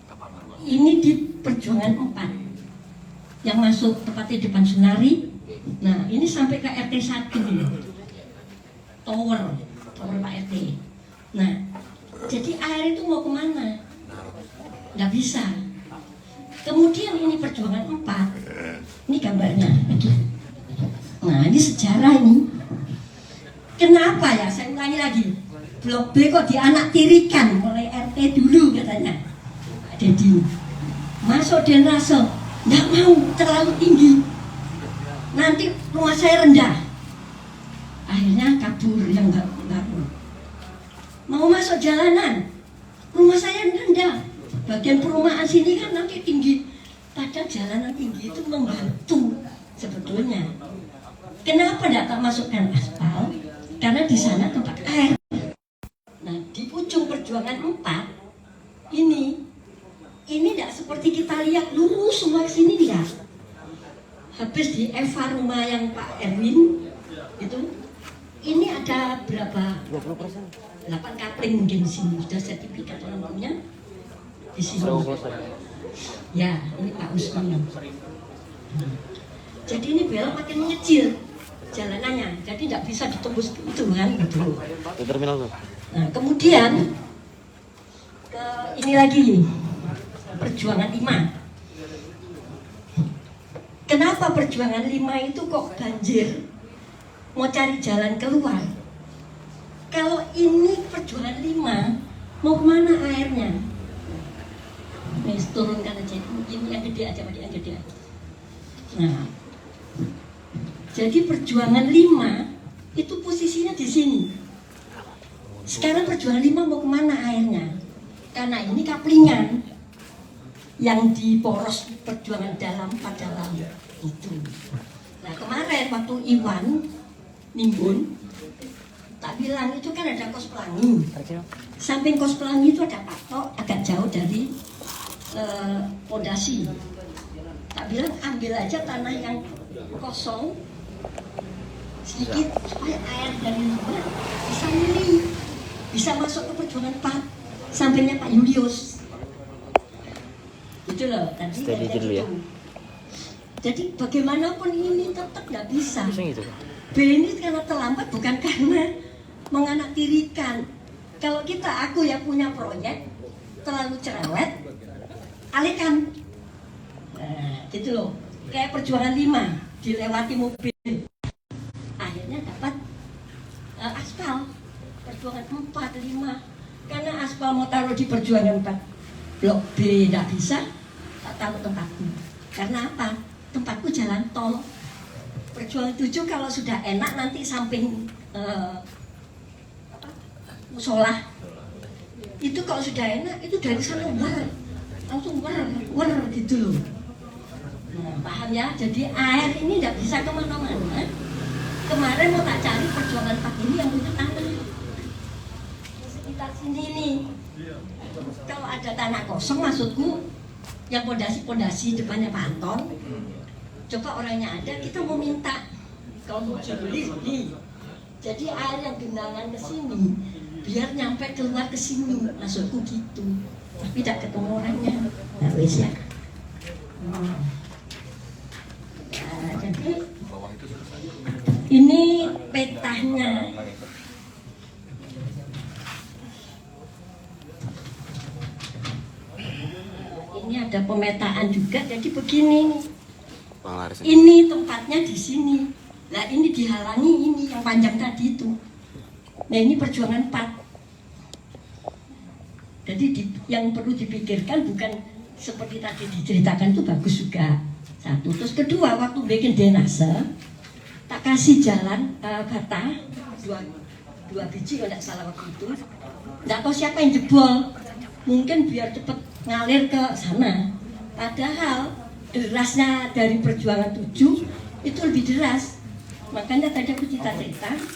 Ini di Perjuangan 4. Yang masuk tepatnya depan Sunari. Nah, ini sampai ke RT 1 nih. tower Pak RT. Nah, jadi air itu mau kemana? Nggak bisa. Kemudian ini perjuangan 4. Ini gambarnya. Nah, ini sejarah ini. Kenapa ya? Saya ulangi lagi. Blok B kok dianaktirikan oleh RT dulu katanya. Pak Dedi. Masuk drainase, nggak mau, terlalu tinggi. Nanti rumah saya rendah. Akhirnya kabur yang baru. Mau masuk jalanan, rumah saya rendah. Bagian perumahan sini kan nanti tinggi. Padahal jalanan tinggi itu membantu sebetulnya. Kenapa tidak tak masukkan aspal? Karena di sana tempat air. Nah, di ujung perjuangan 4 ini tidak seperti kita lihat lurus semua ke sini tidak. Habis di Eva rumah yang Pak Erwin itu, ini ada berapa? 8 kapling mungkin di sini. Sudah sertifikat orang punya di sini. Ya, ini Pak Usman. Jadi ini belok makin mengecil jalanannya, jadi tidak bisa ditembus itu kan, betul. Di terminal tuh. Nah, kemudian ke ini lagi perjuangan 5. Kenapa perjuangan 5 itu kok banjir? Mau cari jalan keluar. Kalau ini perjuangan 5, mau kemana airnya? Nih, turunkan aja. Ini yang gede aja, yang gede aja. Nah, jadi perjuangan 5 itu posisinya di sini. Sekarang perjuangan 5 mau kemana airnya? Karena ini kaplingan yang di poros perjuangan dalam itu. Nah, kemarin waktu Iwan nimbun, tak bilang itu kan ada Kos Pelangi. Samping Kos Pelangi itu ada patok agak jauh dari pondasi. Tak bilang ambil aja tanah yang kosong sedikit supaya air dari luar bisa milih, bisa masuk ke perjuangan 4. Sampingnya Pak Julius. Itu loh tadi dari itu. Ya. Jadi bagaimanapun ini tetap nggak bisa. B ini karena terlambat bukan karena menganaktirikan. Kalau aku ya punya proyek terlalu cerewet, alihkan. Nah, gitu loh. Kayak perjuangan 5 dilewati mobil. Akhirnya dapat aspal. Perjuangan 4, 5. Karena aspal mau taruh di perjuangan 4. Blok B tidak bisa, tak taruh tempatku. Karena apa? Tempatku jalan tol. Perjuangan 7 kalau sudah enak nanti samping musola. Itu kalau sudah enak, itu dari sana langsung wer gitu loh. Nah, paham ya? Jadi air ini tidak bisa kemana-mana. Kemarin mau tak cari perjuangan 4 ini yang punya tanah. Di sekitar sini nih. Kalau ada tanah kosong maksudku yang pondasi depannya Pak Anton. Coba orangnya ada, kita mau minta. Kalau mau beli. Jadi air yang genangan ke sini biar nyampe keluar ke sini. Maksudku gitu. Tapi tidak ketemu orangnya. Nah, wis ya. Nah, jadi ini petanya. Ini ada pemetaan juga. Jadi begini. Ini tempatnya di sini. Nah, ini dihalangi ini yang panjang tadi itu. Nah, ini perjuangan 4. Jadi yang perlu dipikirkan bukan seperti tadi diceritakan itu bagus juga. 1. Terus kedua, waktu bikin drainase tak kasih jalan bata 2 biji kalau tidak salah waktu itu. Tidak tahu siapa yang jebol. Mungkin biar cepat ngalir ke sana. Padahal derasnya dari perjuangan 7 itu lebih deras. Makanya tadi aku cerita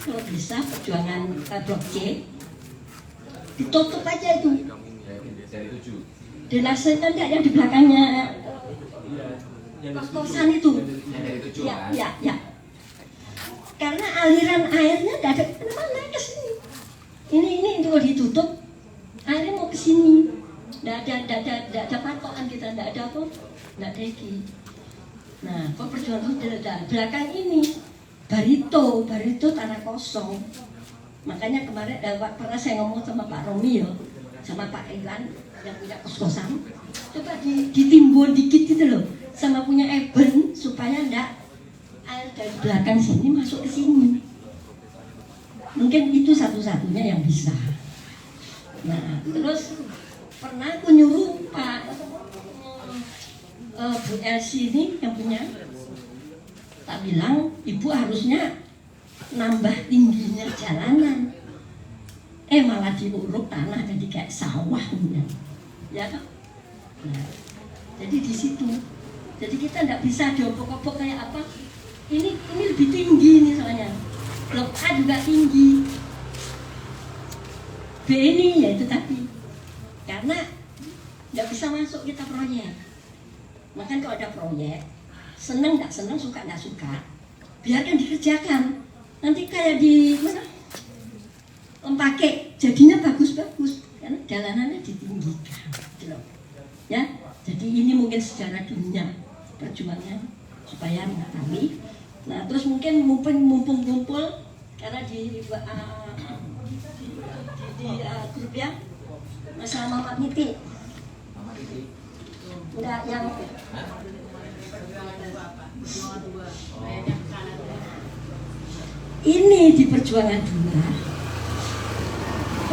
kalau bisa perjuangan blok C ditutup aja itu. Drainase kan yang di belakangnya kos-kosan itu. Ya. Karena aliran airnya tidak ada kemana ke sini. Ini kalau ditutup airnya mau ke sini. Tidak ada patokan kita, tidak ada apa, tidak ada iki. Nah, kok perjuangan itu belakang ini barito tanah kosong. Makanya kemarin pernah saya ngomong sama Pak Romi ya, sama Pak Ilan yang punya kos-kosan, coba ditimbun dikit gitu loh, sama punya Eben supaya enggak air dari belakang sini masuk ke sini. Mungkin itu satu-satunya yang bisa. Nah, terus pernah aku nyuruh Pak Bu Elsi ini yang punya, tak bilang ibu harusnya nambah tingginya jalanan, malah diuruk tanah jadi kayak sawah ya kan? Nah, jadi di situ, jadi kita nggak bisa diopok-opok kayak apa. Ini lebih tinggi nih soalnya, blok A juga tinggi, B ini ya itu tadi, karena nggak bisa masuk kita proyek. Makanya kalau ada proyek, seneng nggak seneng, suka nggak suka, biarkan dikerjakan. Nanti kayak di mana Lempake, jadinya bagus-bagus karena jalanannya ditinggikan, gitu loh. Ya, jadi ini mungkin sejarah dunia perjuangan supaya mengetahui. Nah, terus mungkin mumpung kumpul karena di grup ya, masalah Mama Titi. Enggak yang ini di perjuangan dua.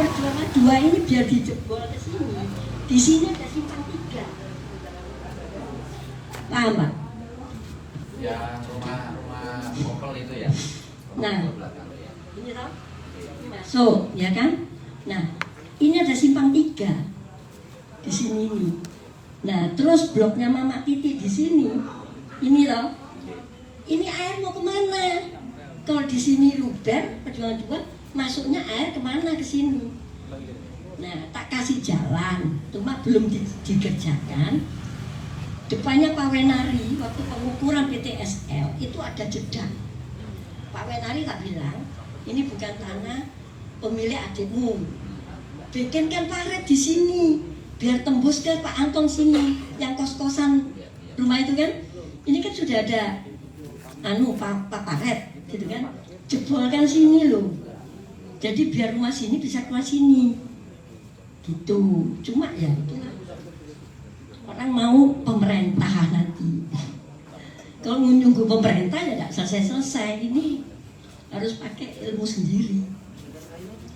Perjuangan dua ini biar dijebol ke sini. Di sini ada simpang 3. Paham, Pak? Ya, rumah Opel itu ya. Nah, ini tahu? Masuk, ya kan? Nah, ini ada simpang 3 di sini nih. Nah, terus bloknya Mama Titi di sini. Ini loh. Ini air mau kemana? Kalau di sini luber, perjuangan 2, masuknya air kemana ke sini? Nah, tak kasih jalan, cuma belum dikerjakan. Depannya Pak Wenari, waktu pengukuran PTSL itu ada jeda. Pak Wenari tak bilang, ini bukan tanah pemilik adikmu. Bikinkan paret di sini, biar tembus ke Pak Anton sini, yang kos-kosan rumah itu kan. Ini kan sudah ada Pak paret, gitu kan. Jebolkan sini loh. Jadi biar rumah sini bisa keluar sini. Gitu. Cuma ya itulah. Orang mau pemerintah nanti. Kalau menunggu pemerintah ya nggak selesai-selesai. Ini harus pakai ilmu sendiri.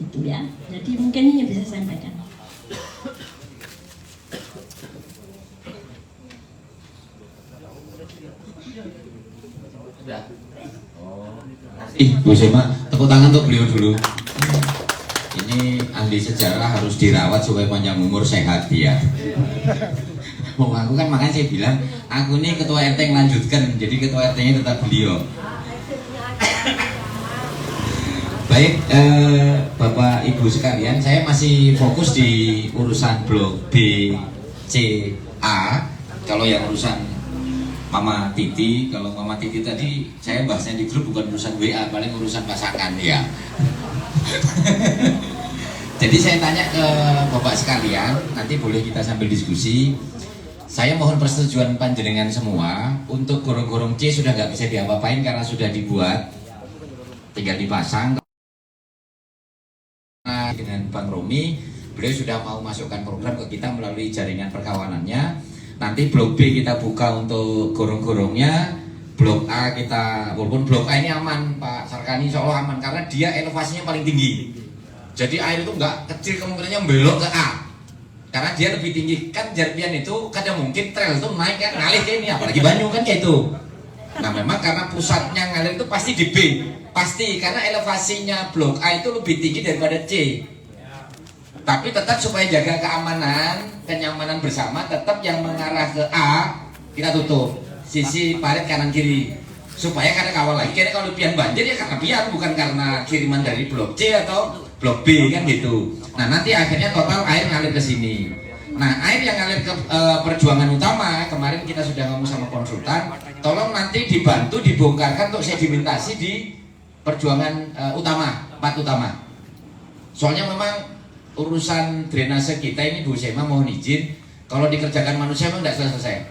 Itu ya. Jadi mungkin ini yang bisa saya sampaikan. Bu Sema, tepuk tangan untuk beliau dulu. Ini ahli sejarah harus dirawat supaya panjang umur, sehat dia. Mau aku kan makanya saya bilang, aku ini ketua RT melanjutkan, jadi ketua RT-nya tetap beliau. Baik, Bapak Ibu sekalian, saya masih fokus di urusan blok B, C, A. Kalau yang urusan Mama Titi, kalau Mama Titi tadi saya bahasnya di grup bukan urusan WA, paling urusan pasangan ya. Jadi saya tanya ke Bapak sekalian, nanti boleh kita sambil diskusi. Saya mohon persetujuan panjenengan semua untuk gorong-gorong C sudah nggak bisa diapa-apain karena sudah dibuat, tinggal dipasang. Dengan Bang Romi, beliau sudah mau masukkan program ke kita melalui jaringan perkawanannya. Nanti blok B kita buka untuk gorong-gorongnya. Blok A kita, walaupun blok A ini aman Pak Sarkani, insya Allah aman karena dia elevasinya paling tinggi. Jadi air itu nggak kecil kemungkinannya belok ke A karena dia lebih tinggi. Kan Jarpian itu kadang mungkin trail itu naik kan ngalih ke ini, apalagi Banyu kan kayak itu. Nah memang karena pusatnya ngalir itu pasti di B, pasti karena elevasinya blok A itu lebih tinggi daripada C. Tapi tetap supaya jaga keamanan, kenyamanan bersama, tetap yang mengarah ke A kita tutup sisi parit kanan kiri supaya karena kawal lagi. Kira kalau pian banjir ya karena pian, bukan karena kiriman dari blok C atau blok B kan gitu. Nah nanti akhirnya total air ngalir ke sini. Nah air yang ngalir ke perjuangan utama kemarin kita sudah ngomong sama konsultan, tolong nanti dibantu dibongkarkan untuk sedimentasi di perjuangan utama, part utama. Soalnya memang urusan drainase kita ini Bu Sema mohon izin, kalau dikerjakan manusia memang tidak selesai.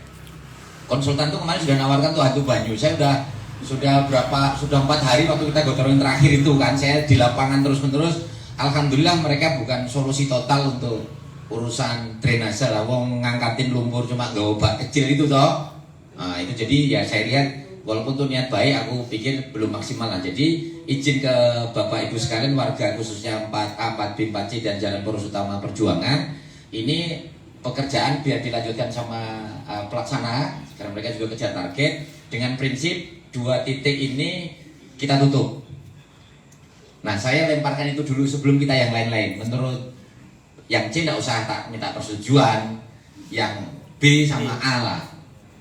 Konsultan tuh kemarin sudah nawarkan tuh hantu Banyu, saya udah sudah 4 hari waktu kita gotong terakhir itu kan, saya di lapangan terus-menerus. Alhamdulillah mereka bukan solusi total untuk urusan drainase lah, wong ngangkatin lumpur cuma gawa bak kecil itu toh. Nah, itu jadi ya saya lihat walaupun tuh niat baik, aku pikir belum maksimal lah. Jadi izin ke Bapak Ibu sekalian warga khususnya 4A, 4B, 4C dan Jalan Poros Utama Perjuangan, ini pekerjaan biar dilanjutkan sama pelaksana karena mereka juga kejar target dengan prinsip 2 titik ini kita tutup. Nah, saya lemparkan itu dulu sebelum kita yang lain-lain. Menurut yang C tidak usah tak minta persetujuan, yang B sama A lah,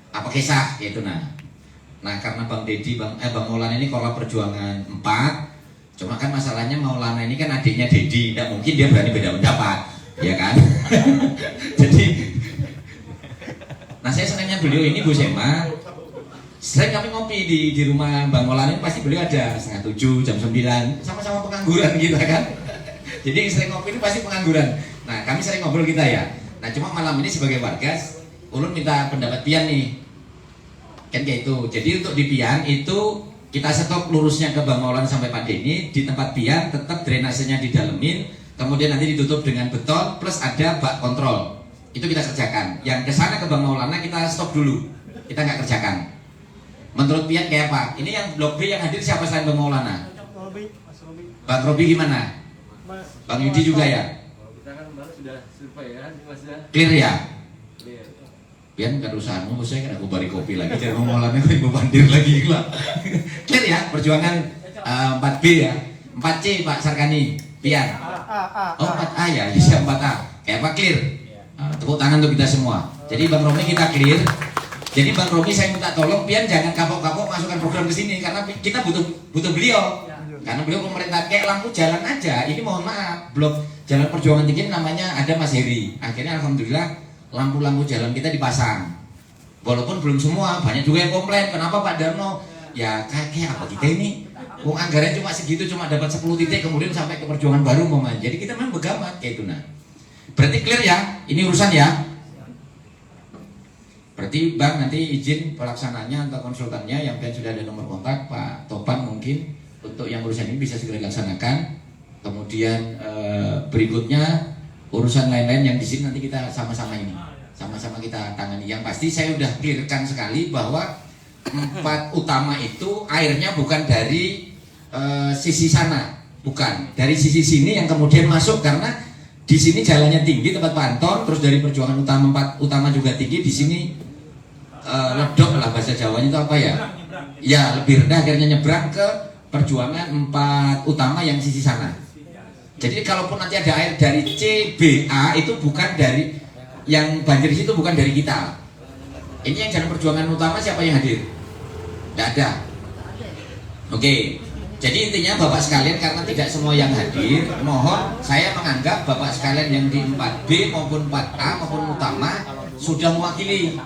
apa kisah gitu. Nah karena Bang Dedi, Bang Maulana ini Korlap Perjuangan 4, cuma kan masalahnya Maulana ini kan adiknya Dedi, tidak mungkin dia berani beda pendapat, ya kan? Jadi, nah saya senangnya beliau ini Bu Sema. Sering kami ngopi di rumah Bang Maulana ini, pasti beliau ada 6:30, jam 9, sama-sama pengangguran gitu kan. Jadi sering ngopi ini pasti pengangguran. Nah kami sering ngobrol kita ya. Nah cuma malam ini sebagai warga, ulun minta pendapat Pian nih. Kan kayak itu. Jadi untuk di Pian itu kita stop lurusnya ke Bang Maulana sampai Pak Denny. Di tempat Pian tetap drainasenya didalemin, kemudian nanti ditutup dengan beton plus ada bak kontrol. Itu kita kerjakan. Yang ke sana ke Bang Maulana kita stop dulu. Kita nggak kerjakan. Menurut Pian kayak apa? Ini yang blok B yang hadir siapa selain Bang Maulana? Bang Robi gimana? Bang Yudi juga ya? Kita kan kemarin sudah survei ya, Mas ya. Clear ya? Clear. Pian gak urusanmu, saya kan aku bari kopi lagi jadi Bang Maulana aku bandir lagi lah. Clear ya? Perjuangan 4B ya? 4C Pak Sarkani, Pian. Oh 4A ya, bisa 4A. Kayak apa clear? Tepuk tangan untuk kita semua. Jadi Bang Romi kita clear. Jadi Bang Romi saya minta tolong Pian jangan kapok-kapok masukkan program ke sini karena kita butuh beliau. Karena beliau pemerintah kayak lampu jalan aja. Ini mohon maaf, blok Jalan Perjuangan Tinggi namanya ada Mas Heri. Akhirnya alhamdulillah lampu-lampu jalan kita dipasang. Walaupun belum semua, banyak juga yang komplain. Kenapa Pak Darno? Ya kayak apa kita ini? Wong anggaran cuma segitu, cuma dapat 10 titik kemudian sampai ke Perjuangan Baru momen. Jadi kita memang begamat kayak itu nah. Berarti clear ya? Ini urusan ya? Berarti Bang nanti izin pelaksananya atau konsultannya yang sudah ada nomor kontak Pak Topan mungkin untuk yang urusan ini bisa segera dilaksanakan. Kemudian berikutnya urusan lain-lain yang di sini nanti kita sama-sama kita tangani. Yang pasti saya udah clearkan sekali bahwa 4 utama itu airnya bukan dari sisi sana, bukan dari sisi sini yang kemudian masuk karena di sini jalannya tinggi tempat Pantor, terus dari Perjuangan Utama 4 utama juga tinggi di sini. Ledok lah bahasa Jawanya itu apa ya? Ya lebih rendah akhirnya nyebrang ke Perjuangan 4 utama yang sisi sana. Jadi kalaupun nanti ada air dari CBA itu bukan dari yang banjir di situ, bukan dari kita. Ini yang Jalan Perjuangan Utama siapa yang hadir? Tidak ada. Oke. Jadi intinya Bapak sekalian karena tidak semua yang hadir, mohon saya menganggap Bapak sekalian yang di 4B maupun 4A maupun utama sudah mewakili.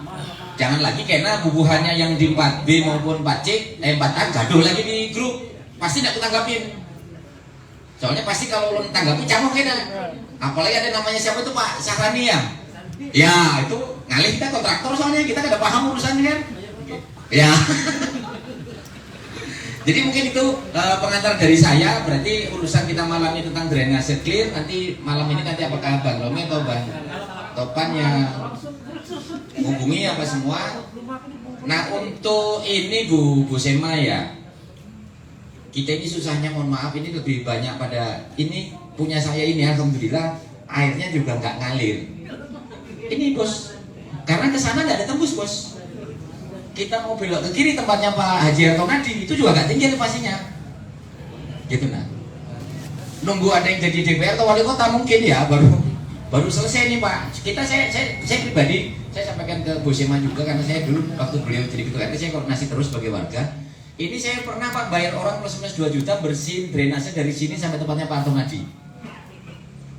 Jangan lagi karena bubuhannya yang di 4B maupun 4A gaduh lagi di grup. Pasti tidak kutanggapin. Soalnya pasti kalau lo tanggapi camuk kena. Apalagi ada namanya siapa itu Pak Sahrani ya. Ya itu ngalih kita kontraktor soalnya kita tidak paham urusannya kan. Ya. Jadi mungkin itu pengantar dari saya. Berarti urusan kita malam ini tentang drainase clear. Nanti malam ini apakah Bang Romi atau Bang Topan yang hubungi apa semua. Nah untuk ini Bu Sema ya, kita ini susahnya mohon maaf ini lebih banyak pada ini punya saya ini alhamdulillah airnya juga nggak ngalir. Ini bos, karena kesana nggak ada tembus bos. Kita mau belok ke kiri tempatnya Pak Haji Harto Nadi itu juga nggak tinggi elevasinya. Gitu nah. Nunggu ada yang jadi DPR atau wali kota mungkin ya baru selesai nih Pak. Saya pribadi saya sampaikan ke Bu Sema juga karena saya dulu waktu beliau jadi ketua RT saya koordinasi terus sebagai warga. Ini saya pernah Pak bayar orang plus minus 2 juta bersihin drainase dari sini sampai tempatnya Pak Harto Nadi.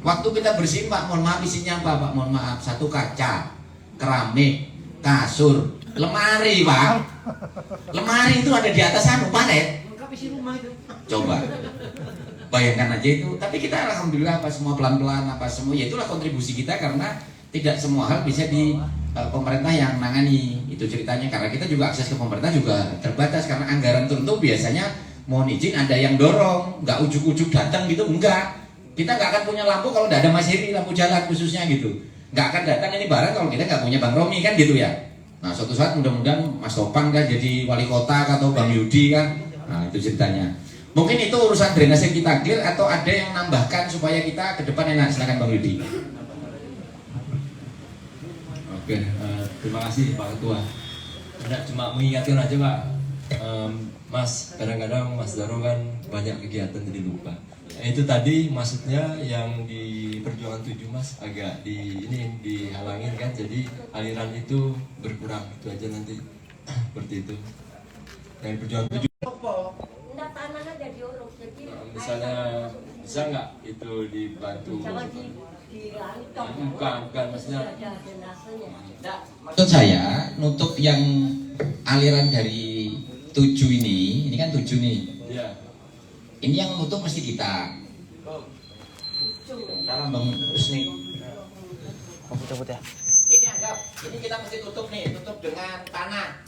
Waktu kita bersihin Pak, mohon maaf isinya apa Pak? Mohon maaf, 1 kaca, keramik, kasur, lemari Pak. Lemari itu ada di atas panet. Coba bayangkan aja itu. Tapi kita alhamdulillah apa semua pelan-pelan apa semua. Ya itulah kontribusi kita karena tidak semua hal bisa pemerintah yang nangani itu ceritanya, karena kita juga akses ke pemerintah juga terbatas karena anggaran tertentu biasanya mohon izin ada yang dorong, nggak ujuk-ujuk datang gitu, enggak. Kita nggak akan punya lampu kalau nggak ada Mas Heri, lampu jalan khususnya gitu. Nggak akan datang ini barang kalau kita nggak punya Bang Romi kan gitu ya. Nah suatu saat mudah-mudahan Mas Topan kan jadi wali kota atau Bang Yudi kan. Nah itu ceritanya. Mungkin itu urusan drainase kita clear atau ada yang nambahkan supaya kita ke depan enak, silakan Bang Yudi. Oke, terima kasih Pak Ketua. Tidak cuma mengingatkan aja Pak, Mas, kadang-kadang Mas Daro kan banyak kegiatan jadi lupa. Itu tadi maksudnya yang di Perjuangan 7 Mas agak dihalangin kan, jadi aliran itu berkurang, itu aja nanti seperti itu. Dari Perjuangan 7 misalnya bisa nggak itu dibantu? Bukan maksudnya. Maksud saya nutup yang aliran dari 7 ini kan 7 nih. Iya. Ini yang nutup mesti kita. Karena Bang Rusni. Cabut ya. Ini anggap, ini kita mesti tutup nih, tutup dengan tanah.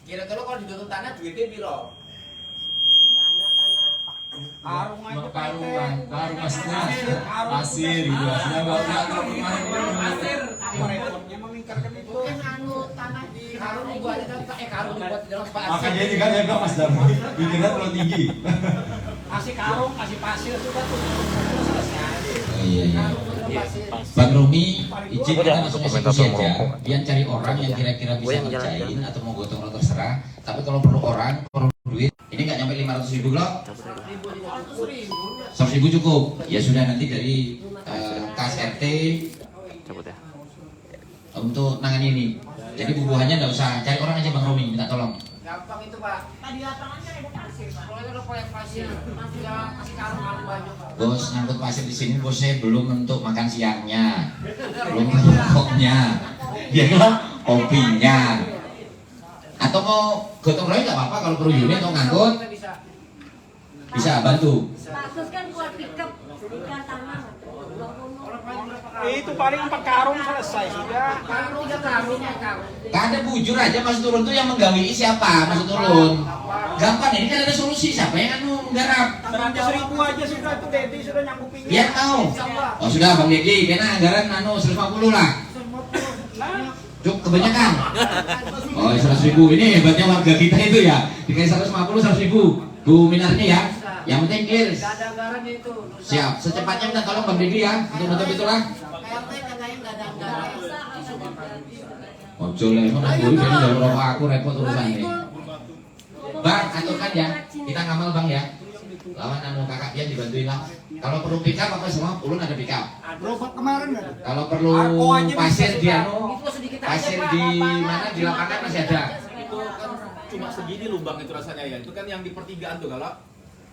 Kira-kira kalau ditutup tanah duitnya piro? Karung maksudnya pasir gitu maksudnya kalau pasir repotnya memingkarkan itu kan tanah di karung dibuat di dalam karung dibuat di dalam pasir. Makanya ini kan ya Kak Mas Damo bikinnya terlalu tinggi. Kasih karung, kasih pasir sudah tuh selesai. Iya. Bang Romi, izin kita langsung eksekusi aja. Biar cari orang yang kira-kira bisa ngerjain atau mau gotong royong terserah. Tapi kalau perlu orang, perlu duit, ini nggak nyampe 500.000 loh. 100.000 cukup. Ya sudah nanti dari kas RT Cabut ya. untuk nangani ini. Jadi bubuhannya nggak usah cari orang aja Bang Romi, minta tolong. Gampang itu Pak. Tadi lapangannya ada pasir Pak. Kalau ada proyek pasir, ya kasih karung banyak. Bos ngangkut pasir di sini, bos saya belum untuk makan siangnya, belum pokoknya, ya kan, kopinya. Atau mau gotong royong nggak apa-apa kalau perlu unit atau ngangkut, bisa bantu. Bagus kan buat pickup tiga tanah. Itu paling 4 karung selesai sudah. Karung 3 karung. Gak ada bujur aja masuk turun tuh yang menggawi siapa masuk turun. Gampang ini kan ada solusi, siapa yang anu menggarap. 100.000 aja sudah itu Dedi sudah nyanggupinnya. Biar tahu. Oh sudah Bang Dedi, kena anggaran anu 150 lah. Cuk kebanyakan. Oh 100.000 ini hebatnya warga kita itu ya. Dikasih 150 100.000. Bu minarnya ya. Yang penting clear. Gak ada anggarannya itu. Siap, secepatnya minta tolong Bang Dedi ya untuk nutup itulah. KRT katanya gak ada anggaran. Ojo lah, emang guru jadi jalur rokok aku repot urusannya. Bang, aturkan ya, kita ngamal Bang ya. Lawan anu kakak dia dibantuin lah. Kalau perlu pick up apa semua, ulun ada pick up. Gerobak kemarin nggak? Kalau perlu pasir di anu, pasir di mana di lapangan masih ada. Itu kan cuma segini lubang itu rasanya ya. Itu kan yang di pertigaan tuh kalau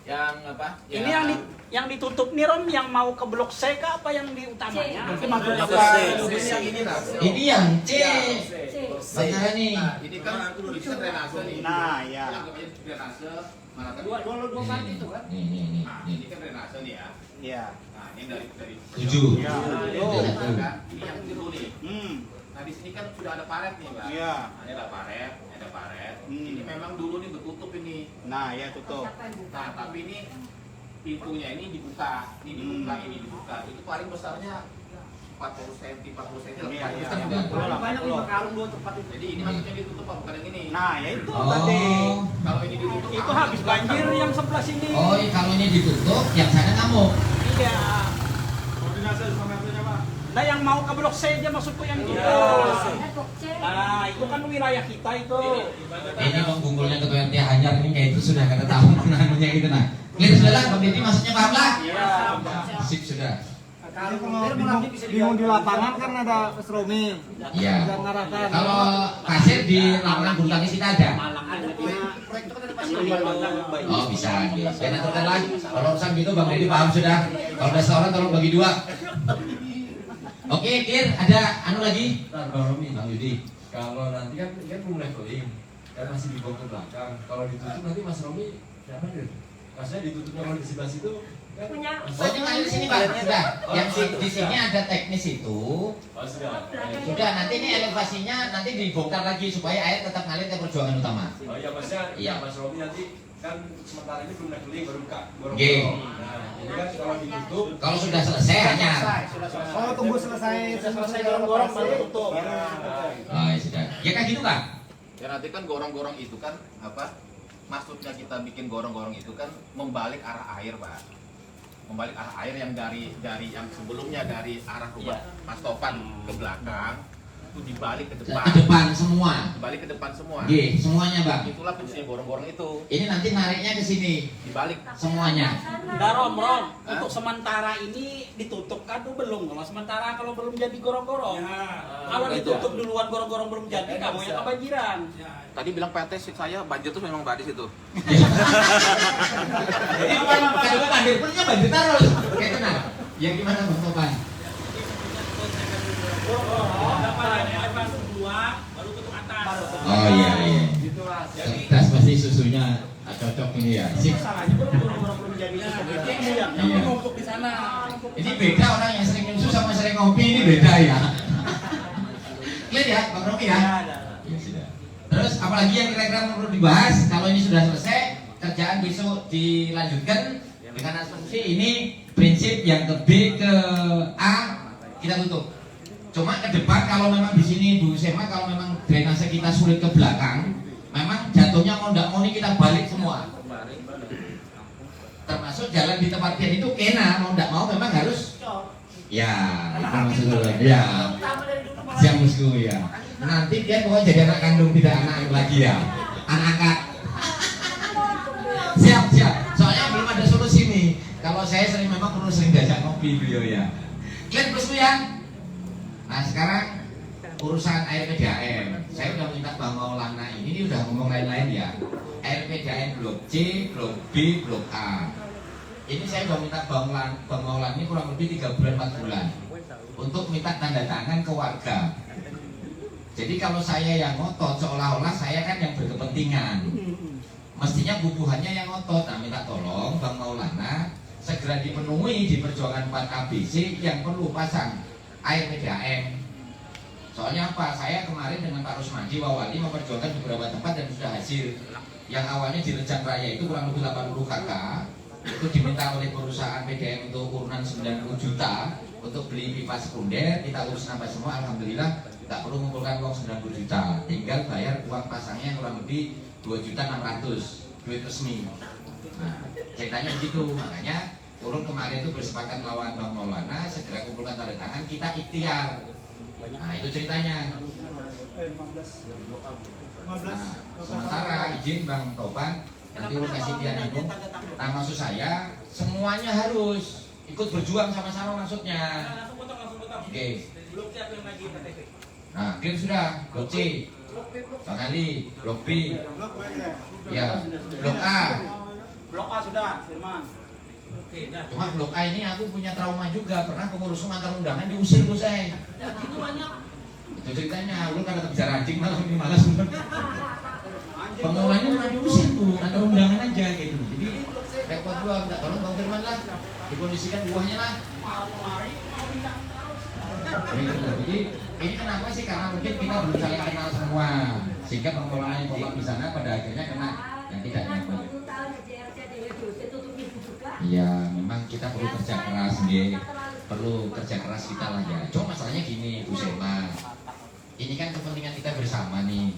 yang apa? Ini yang ditutup nih Rom, yang mau ke blok C kah apa yang di utamanya? mungkin maksudnya yang ini nah. Ini yang C. Makanya nih. Nah, ini kan drainase nih. Nah, ya. Yang namanya drainase mana tadi? Dua kali itu kan? Nih. Nah, ini kan drainase nih ya. Iya. Nah, ini dari 7. Ya. ini yang dulu nih. Nah, di sini kan sudah ada paret nih, Pak. Iya. Nah, ini ada paret, ini ada paret. Ini memang dulu nih bertutup ini. Nah, ya tutup. Nah, tapi ini pintunya ini dibuka, ini dibuka. Itu paling besarnya 40 cm, 40 cm. Iya. Banyak 5 karung 2 tempat itu. Jadi ini maksudnya ditutup Pak, bukan yang ini. Nah, ya itu tadi. Kalau ini ditutup Itu habis banjir yang sebelah sini. Oh, kalau ini ditutup, yang sana kamu. Iya. Koordinasi sama RT-nya Pak. Nah, yang mau ke blok C aja maksudku yang gitu. Nah, itu kan wilayah kita itu. Ini penggungkulnya ketua RT Hanyar ini kayak itu sudah kata tahu namanya gitu nah. Clear sudah lah, Bang Dedi maksudnya paham lah. Iya. Sip sudah. Kalau bingung di lapangan kan ada Mas Romi. Iya. Bisa ngarahkan. Kalau pasir di lapangan bulu tangkis kita ada. Proyek itu kan ada pasir. Oh bisa, saya aturkan lagi. Kalau urusan gitu Bang Dedi paham sudah. Kalau ada seorang tolong bagi 2. Oke, clear. Ada anu lagi? Bang Romi, Bang Yudi. kalau nanti kan belum leveling, kan masih dibawa ke belakang. Kalau ditutup nanti Mas Romi siapa deh? Maksudnya ditutupnya kalau di sebelah situ punya Oh, ini ngalir sini Pak. Sudah. Yang di sini ada teknis itu. Sudah, nanti ini elevasinya nanti dibongkar lagi supaya air tetap ngalir ke perjuangan utama. Oh iya Masnya, Iya. Mas Romi nanti kan sementara ini belum leveling baru buka gorong-gorong. Oke. Nah, ini kan kalau ditutup Kalau sudah selesai hanya. Oh, tunggu selesai gorong-gorong baru tutup. Oh, ya sudah. Ya kan gitu kan? Ya nanti kan gorong-gorong itu kan apa? Maksudnya kita bikin gorong-gorong itu kan membalik arah air, Pak. Membalik arah air yang dari yang sebelumnya dari arah rumah Mas Topan ke belakang itu dibalik ke depan. Ke depan semua. Dibalik ke depan semua. Oke, semuanya Bang. Itulah fungsinya gorong-gorong itu. Ini nanti nariknya ke sini. Dibalik. Semuanya. Nah, Rom, Hah? untuk sementara ini ditutup kan tuh belum. Kalau belum jadi gorong-gorong. Kalau Itu. ditutup duluan gorong-gorong belum jadi, kamu yang kebanjiran. Tadi bilang PT saya banjir tuh memang di situ. Jadi kalau bandir punya bandir terus. Oke, tenang. Ya gimana Bang Topan? Oh iya iya. Tas pasti susunya cocok ini ya. Sip. Iya. Numpuk di sana. Ini beda orang yang sering nyusu sama sering ngopi ini beda ya. Clear ya, Bang Romi ya? Ya sudah. Terus apalagi yang kira-kira perlu dibahas? Kalau ini sudah selesai, kerjaan besok dilanjutkan dengan asumsi ini prinsip yang ke B ke A kita tutup. Cuma ke depan kalau memang di sini Bu Sema kalau memang drainase kita sulit ke belakang, memang jatuhnya mau ndak mau ini kita balik semua. Termasuk jalan di tempat pian itu kena mau ndak mau memang harus. Ya, itu maksudnya. Ya. Siap bosku ya. Nanti dia pokoknya jadi anak kandung tidak anak lagi ya. Anak-anak. Siap. Soalnya belum ada solusi nih. Kalau saya memang perlu sering diajak ngopi beliau ya. Clear bosku ya. Nah sekarang urusan air PDAM. Saya udah minta Bang Maulana ini udah ngomong lain-lain ya. Air PDAM blok C, blok B, blok A. Ini saya udah minta Bang Maulana ini kurang lebih 3 bulan 4 bulan untuk minta tanda tangan ke warga. Jadi kalau saya yang ngotot seolah-olah saya kan yang berkepentingan. Mestinya bubuhannya yang ngotot. Nah minta tolong Bang Maulana segera dipenuhi di perjuangan 4 ABC yang perlu pasang air PDAM. Soalnya apa? Saya kemarin dengan Pak Rusmadi Wawali memperjuangkan beberapa tempat dan sudah hasil. Yang awalnya di Rejang Raya itu kurang lebih 80 KK, itu diminta oleh perusahaan PDAM untuk urunan 90 juta untuk beli pipa sekunder. Kita urus sampai semua, alhamdulillah tidak perlu mengumpulkan uang 90 juta, tinggal bayar uang pasangnya kurang lebih 2.600.000 duit resmi. Nah, ceritanya begitu, makanya turun kemarin itu bersepakat lawan Bang Maulana segera kumpulkan tanda tangan, kita ikhtiar. Nah itu ceritanya. Nah, sementara izin Bang Topan nanti lokasi Tiananung. Nah maksud saya semuanya harus ikut berjuang sama-sama maksudnya. Oke. Nah game sudah blok C, Bang Ali, blok B, ya blok A. Blok A sudah, Firman. Cuma blok A ini aku punya trauma juga, pernah pengurus antar undangan diusir bos saya. Itu ceritanya, lu karena bicara anjing malah ini malas. Pengulangnya malah diusir tuh, antar undangan aja gitu. Jadi repot gua, minta tolong Bang Firman lah, dikondisikan buahnya lah. Jadi ini kenapa sih? Karena mungkin kita belum saling kenal semua, sehingga pengelolaan yang di sana pada akhirnya kena yang tidak nyaman. Iya, memang kita perlu kerja keras, perlu kerja keras kita lah ya. Cuma masalahnya gini, Bu Sema, ini kan kepentingan kita bersama nih.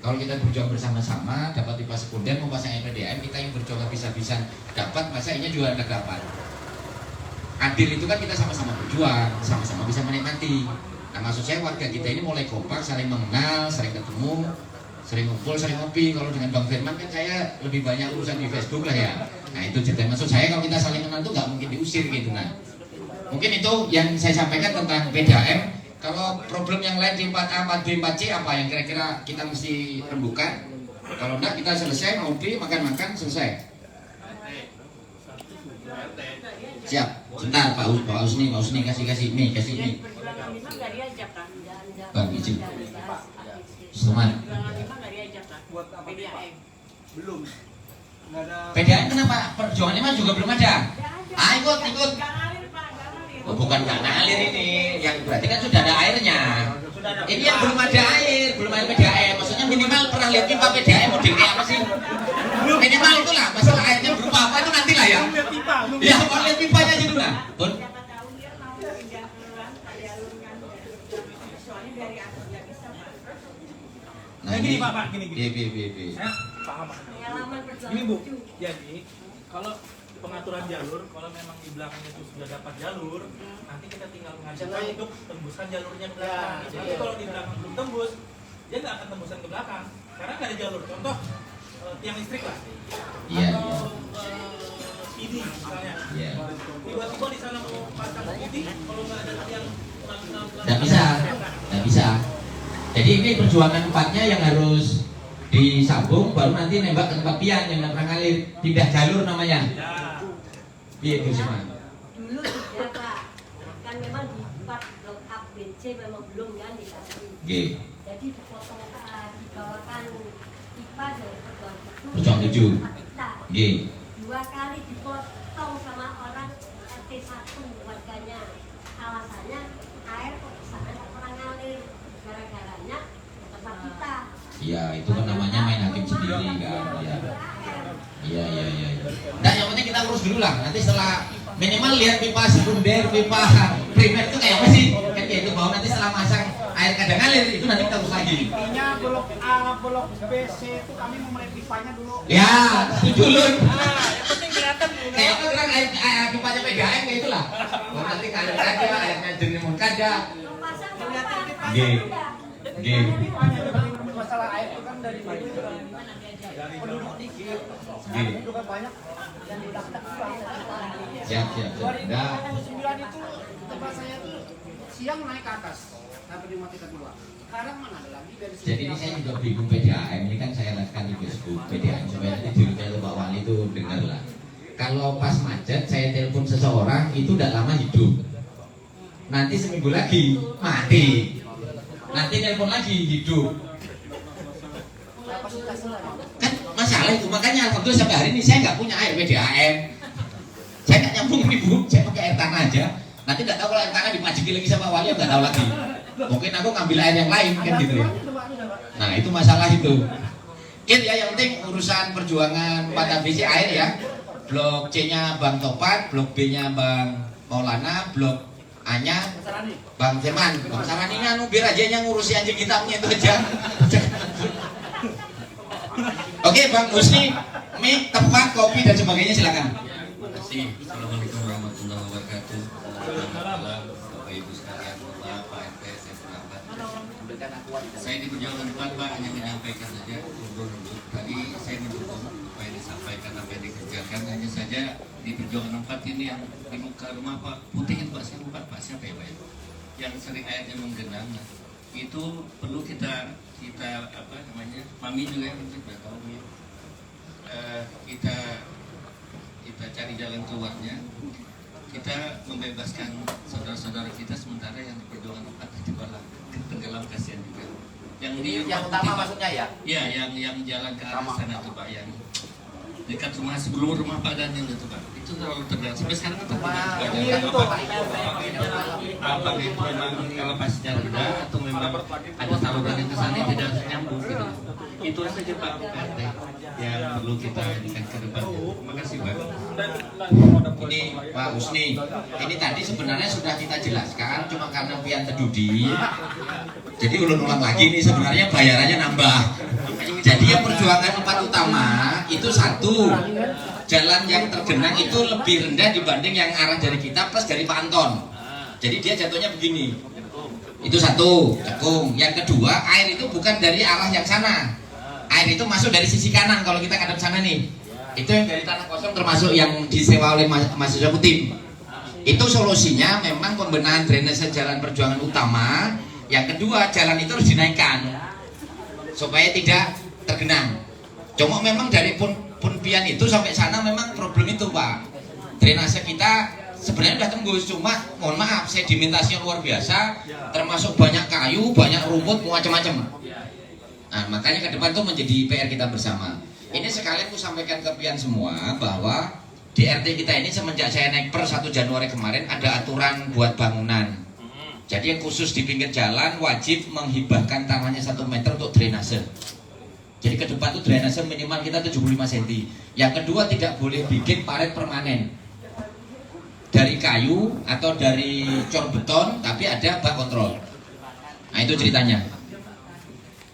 Kalau kita berjuang bersama-sama, dapat pipa sekunder, mau pasang PDAM, kita yang berjuang bisa-bisa dapat, masa ini juga ada dapat. Adil itu kan kita sama-sama berjuang, sama-sama bisa menikmati. Nah maksud saya warga kita ini mulai kompak, saling mengenal, sering ketemu, sering ngumpul, sering ngopi. Kalau dengan Bang Firman kan saya lebih banyak urusan di Facebook lah ya. Nah itu cerita maksud saya, kalau kita saling kenal itu nggak mungkin diusir gitu. Nah mungkin itu yang saya sampaikan tentang PDAM. Kalau problem yang lain di 4A, 4B, 4C apa yang kira-kira kita mesti rembukan? Kalau enggak kita selesai, ngopi, makan-makan, selesai. Siap. Sebentar Pak Usni kasih nih. Bang izin. Selamat. Belum. PDAM kenapa? Perjuangannya mah juga belum ada. Ikut. Oh, bukan nggak ngalir ini, yang berarti kan sudah ada airnya. Ini yang belum ada air PDAM. Maksudnya minimal pernah lihat pipa PDAM model kayak apa sih? Minimal itulah, masalah airnya berupa apa itu nantilah ya. Ya, mau lihat pipanya aja dulu lah. Bun. Nah, gini Pak, gini. Saya Paham. Ini Bu, jadi kalau pengaturan jalur, kalau memang di belakangnya itu sudah dapat jalur, nanti kita tinggal mengajukan untuk tembuskan jalurnya ke belakang. Jadi kalau di belakang belum tembus, dia nggak akan tembusan ke belakang, karena nggak ada jalur. Contoh tiang listrik lah, atau ini misalnya. Tiba-tiba di sana mau pasang ini, kalau nggak ada tiang nggak bisa. Jadi ini perjuangan empatnya yang harus disambung, baru nanti nembak ke tempat pian yang pernah ngalir, pindah jalur namanya. Iya itu semua. Dulu sudah Pak, kan memang di part blok A, B, C memang belum kan dikasih. Jadi dipotong dibawakan pipa dari perjuangan 7 2 kali dipotong sama orang RT 1 warganya. Alasannya air kok sana nggak pernah ngalir, gara-garanya tempat kita. Iya itu kan namanya main hakim sendiri kan. Iya. Nah yang penting kita urus dulu lah. Nanti setelah minimal lihat pipa sekunder, pipa primer itu kayak apa sih? Kan kayak itu bahwa nanti setelah masang air kadang ngalir itu nanti kita urus lagi. intinya blok A, blok B, C itu kami memulai pipanya dulu. Ya, setuju Lun. Yang penting kelihatan dulu. Kayak itu kan air pipanya PDAM kayak itulah. Oh, nanti ngalir aja, airnya jernih kada. Masalah air itu kan dari penduduk dikit. Penduduk kan banyak dan tidak Siap. 2009 itu tempat saya tuh siang naik ke atas sampai dimatikan dua. Sekarang mana ada lagi dari sini. Jadi ini saya juga bingung PDAM ini kan saya lihatkan di Facebook PDAM supaya nanti dirinya Pak Wali itu dengar lah. Kalau pas macet saya telepon seseorang itu tidak lama hidup. Nanti seminggu lagi mati. Nanti telepon lagi hidup. Kan masalah itu, makanya alhamdulillah sampai hari ini saya nggak punya air PDAM. Saya nggak nyambung ini Bu, saya pakai air tanah aja. Nanti nggak tahu kalau air tanah dipajiki lagi sama wali, nggak tahu lagi. Mungkin aku ngambil air yang lain kan gitu. Nah itu masalah itu. Ya yang penting urusan perjuangan 4 ambisi air ya. Blok C-nya Bang Topat, blok B-nya Bang Maulana, blok A-nya Bang Firman. Bang Saraninya biar aja yang ngurusi anjing hitamnya itu aja. Oke Bang Husni, mie, tempat, kopi dan sebagainya silakan. Terima kasih. Assalamualaikum warahmatullahi wabarakatuh. Bapak Ibu sekalian, Pak RT, saya pendapat. Saya di perjuangan 4 Pak hanya menyampaikan saja. Tadi saya mendukung apa yang disampaikan, apa yang dikerjakan. Hanya saja di perjuangan 4 ini yang di muka rumah Pak putihin Pak, saya lupa Pak siapa ya Pak ya? Yang sering airnya menggenang. Itu perlu kita apa namanya, Mami juga yang mungkin sudah tahu ya. Kita cari jalan keluarnya. Kita membebaskan saudara-saudara kita sementara yang di perjuangan 4 di bawah tenggelam, kasihan juga. Yang ini yang utama maksudnya ya? Iya, yang jalan ke arah sana tuh Pak, yang dekat rumah sebelum rumah Pak Daniel itu Pak. Itu terlalu tergantung sampai sekarang kita apa itu memang kalau pasnya rendah atau memang ada saluran yang ke sana tidak nyambung gitu. Itu saja Pak RT yang perlu kita inikan ke depan. Terima kasih Pak. Ini Pak Husni, ini tadi sebenarnya sudah kita jelaskan, cuma karena pian terdudi. Jadi ulang lagi nih, sebenarnya bayarannya nambah. Jadi yang perjuangan 4 utama itu 1, jalan yang tergenang itu lebih rendah dibanding yang arah dari kita plus dari Pak Anton. Jadi dia jatuhnya begini. Itu 1, cekung. Yang kedua, air itu bukan dari arah yang sana. Air itu masuk dari sisi kanan kalau kita kadang sana nih. Itu yang dari tanah kosong termasuk yang disewa oleh mahasiswa Kutim. Itu solusinya memang pembenahan drainase jalan perjuangan utama. Yang kedua, jalan itu harus dinaikkan supaya tidak tergenang. Cuma memang dari Punpian itu sampai sana memang problem itu Pak. Drainase kita sebenarnya udah tembus, cuma mohon maaf sedimentasinya luar biasa, termasuk banyak kayu, banyak rumput, macam-macam. Nah makanya ke depan itu menjadi PR kita bersama. Ini sekalian aku sampaikan ke pian semua bahwa di RT kita ini semenjak saya naik per 1 Januari kemarin ada aturan buat bangunan. Jadi yang khusus di pinggir jalan wajib menghibahkan tanahnya 1 meter untuk drainase. Jadi ke depan tuh drainase minimal kita 75 cm. Yang kedua tidak boleh bikin paret permanen dari kayu atau dari cor beton, tapi ada bak kontrol. Nah itu ceritanya.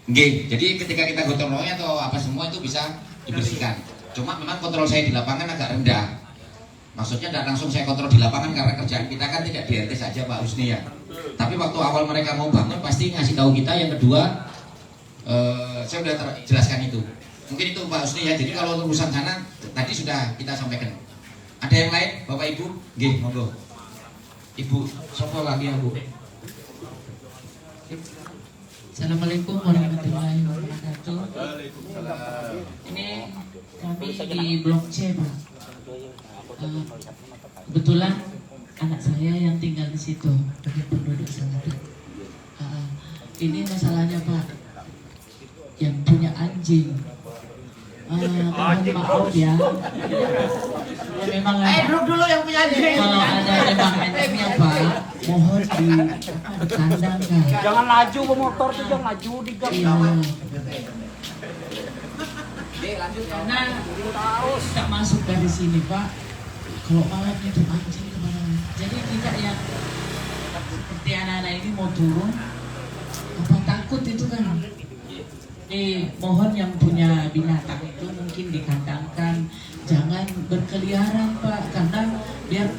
Nggih, jadi ketika kita gotong royongnya atau apa semua itu bisa dibersihkan. Cuma memang kontrol saya di lapangan agak rendah. Maksudnya tidak langsung saya kontrol di lapangan karena kerjaan kita kan tidak di RT saja Pak Husni ya. Tapi waktu awal mereka mau bangun pasti ngasih tahu kita. Yang kedua, saya sudah jelaskan itu. Mungkin itu Pak Husni ya. Jadi kalau urusan sana tadi sudah kita sampaikan. Ada yang lain, Bapak Ibu? Nggih, monggo. Ibu, siapa lagi ya Bu? Assalamualaikum warahmatullahi wabarakatuh. Ini kami di Blok C, Pak. Kebetulan anak saya yang tinggal di situ, bagi penduduk sana. Ini masalahnya Pak, yang punya anjing. Mohon maaf ya. Ya memang dulu yang punya anjing. kalau ada memang anjingnya Pak, mohon di kandang kan. Jangan laju ke motor tuh, jangan laju di gang. Iya. Karena tidak masuk dari sini Pak. Kalau malam itu anjing kemana-mana. Jadi tidak yang seperti anak-anak ini mau turun, apa takut itu kan. Mohon yang punya binatang itu mungkin dikandangkan, jangan berkeliaran Pak, karena biar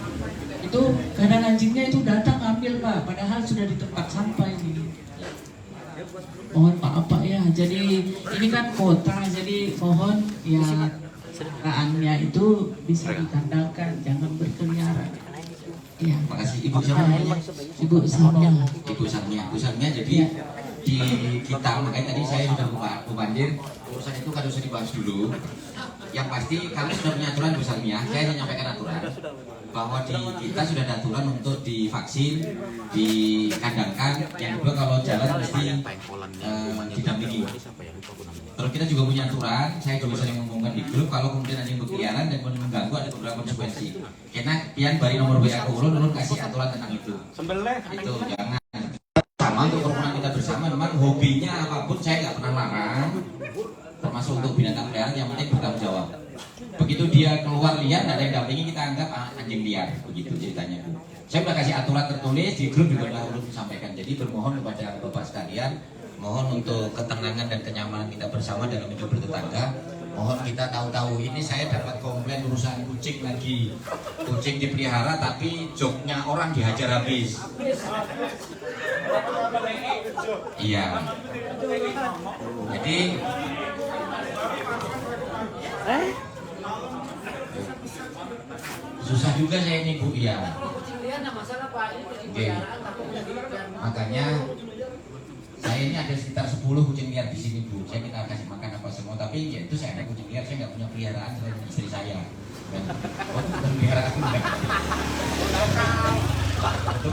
itu kadang anjingnya itu datang ambil Pak, padahal sudah di tempat sampah ini. Mohon maaf Pak ya, jadi ini kan kota, jadi mohon ya kendaraannya itu bisa dikandangkan, jangan berkeliaran. Ya. Makasih Ibu siapa namanya? Ibu Samya. Ibu Samya. Jadi Ya. di kita makanya tadi saya sudah Bu Bandir, urusan itu kan harus dibahas dulu. Yang pasti kami sudah punya aturan Bu Samya. Saya hanya menyampaikan aturan bahwa di kita sudah ada aturan untuk divaksin, dikandangkan. Yang kedua kalau jalan mesti didampingi. Terus kita juga punya aturan, saya juga sering ngomongkan di grup, kalau kemudian ada yang berkeliaran dan mengganggu ada beberapa konsekuensi. Karena pian bari nomor WA ke ulun kasih aturan tentang itu. Itu jangan sama untuk kerukunan kita bersama. Memang hobinya apapun saya nggak pernah larang, termasuk untuk binatang peliharaan, yang penting bertanggung jawab. Begitu dia keluar liar, tidak ada yang dampingi, kita anggap anjing liar, begitu ceritanya Bu. Saya sudah kasih aturan tertulis di grup juga sudah ulun sampaikan. Jadi bermohon kepada Bapak sekalian, mohon untuk ketenangan dan kenyamanan kita bersama dalam hidup bertetangga. Mohon kita tahu-tahu, ini saya dapat komplain urusan kucing lagi. Kucing dipelihara tapi joknya orang dihajar habis. Iya. Jadi susah juga saya ini Bu ya. Oke. Makanya saya ini ada sekitar 10 kucing liar di sini Bu. Saya kita kasih makan apa semua, tapi ya itu saya ada kucing liar, saya nggak punya peliharaan selain istri saya. Bukan peliharaan enggak. Untuk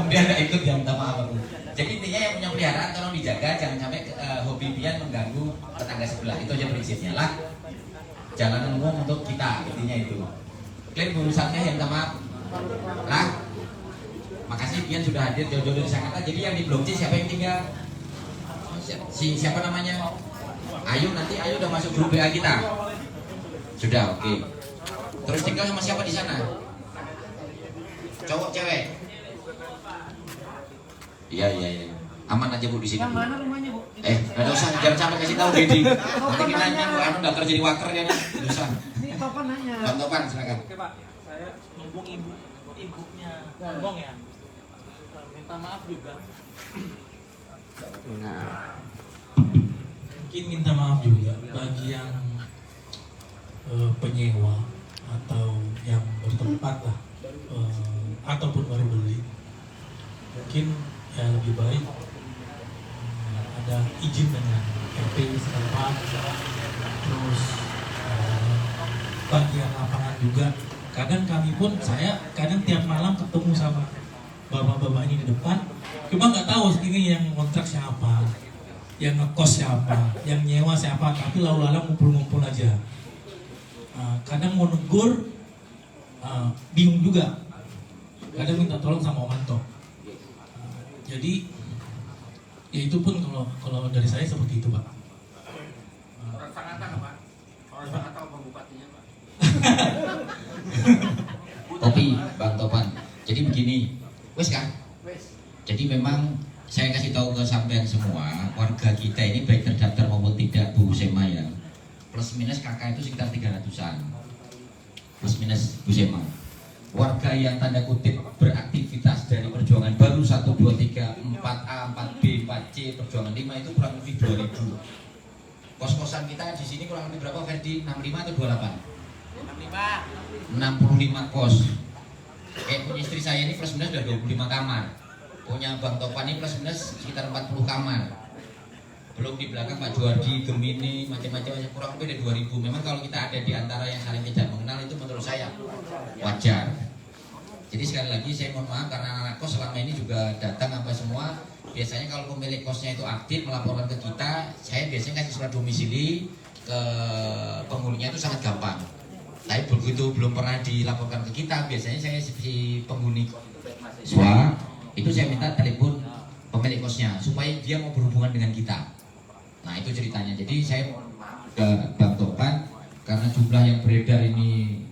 dia nggak ikut ya, minta maaf Bu. Jadi intinya yang punya peliharaan tolong dijaga, jangan sampai hobi pian mengganggu tetangga sebelah. Itu aja prinsipnya lah. Jalan umum untuk kita, intinya itu. Klaim urusannya yang minta maaf. Lah. Makasih Pian sudah hadir jauh-jauh dari Jakarta. Jadi yang di Blok C siapa yang tinggal? Siapa namanya? Ayu, nanti Ayu udah masuk grup WA kita. Sudah, oke. Terus tinggal sama siapa di sana? Cowok, cewek? Iya. Aman aja Bu di sini. Yang mana rumahnya Bu? Nggak usah, jangan sampai kasih tahu Dedi. Nanti kita nanya Bu, anu nggak kerja di waker ya nih. Nggak usah. Ini Topan nanya. Bang Topan, silakan. Oke Pak, saya ngomong ibunya ngomong ya. Minta maaf juga. Mungkin minta maaf juga bagi yang penyewa atau yang bertempat lah, ataupun baru beli. Mungkin ya lebih baik ada izin dengan RT setempat, terus bagian lapangan juga. Kadang kami pun, saya kadang tiap malam ketemu sama bapak-bapak ini di depan, cuma nggak tahu ini yang kontrak siapa, yang ngekos siapa, yang nyewa siapa, tapi lalu-lalang ngumpul-ngumpul aja. Kadang mau negur, bingung juga. Kadang minta tolong sama Om Anto. Jadi ya itu pun kalau dari saya seperti itu, Pak. Orang Sangatta nggak, Pak? Orang Sangatta apa bupatinya, Pak? Kopi Bang Topan. Jadi begini, wes kan? Jadi memang saya kasih tahu ke sampean semua, warga kita ini baik terdaftar maupun tidak Bu Sema ya, plus minus kakak itu sekitar 300-an, plus minus Bu Sema. Warga yang tanda kutip beraktivitas dari perjuangan baru 1, 2, 3, 4A, 4B, 4C, perjuangan 5 itu kurang lebih 2000. Kos-kosan kita di sini kurang lebih berapa, Ferdi? 65 atau 28? 65 kos. Punya istri saya ini plus minus udah 25 kamar. Punya Bang Topan ini plus minus sekitar 40 kamar. Belum di belakang Pak Juardi, Gemini, macam-macam, kurang lebih ada 2000. Memang kalau kita ada di antara yang saling tidak mengenal itu menurut saya wajar. Jadi sekali lagi saya mohon maaf karena anak kos selama ini juga datang apa semua. Biasanya kalau pemilik kosnya itu aktif melaporkan ke kita, saya biasanya kasih surat domisili ke penghuninya itu sangat gampang. Tapi begitu belum pernah dilaporkan ke kita, biasanya saya si penghuni mahasiswa itu saya minta telepon pemilik kosnya supaya dia mau berhubungan dengan kita. Nah itu ceritanya. Jadi saya mohon maaf ke Bang Topan karena jumlah yang beredar ini.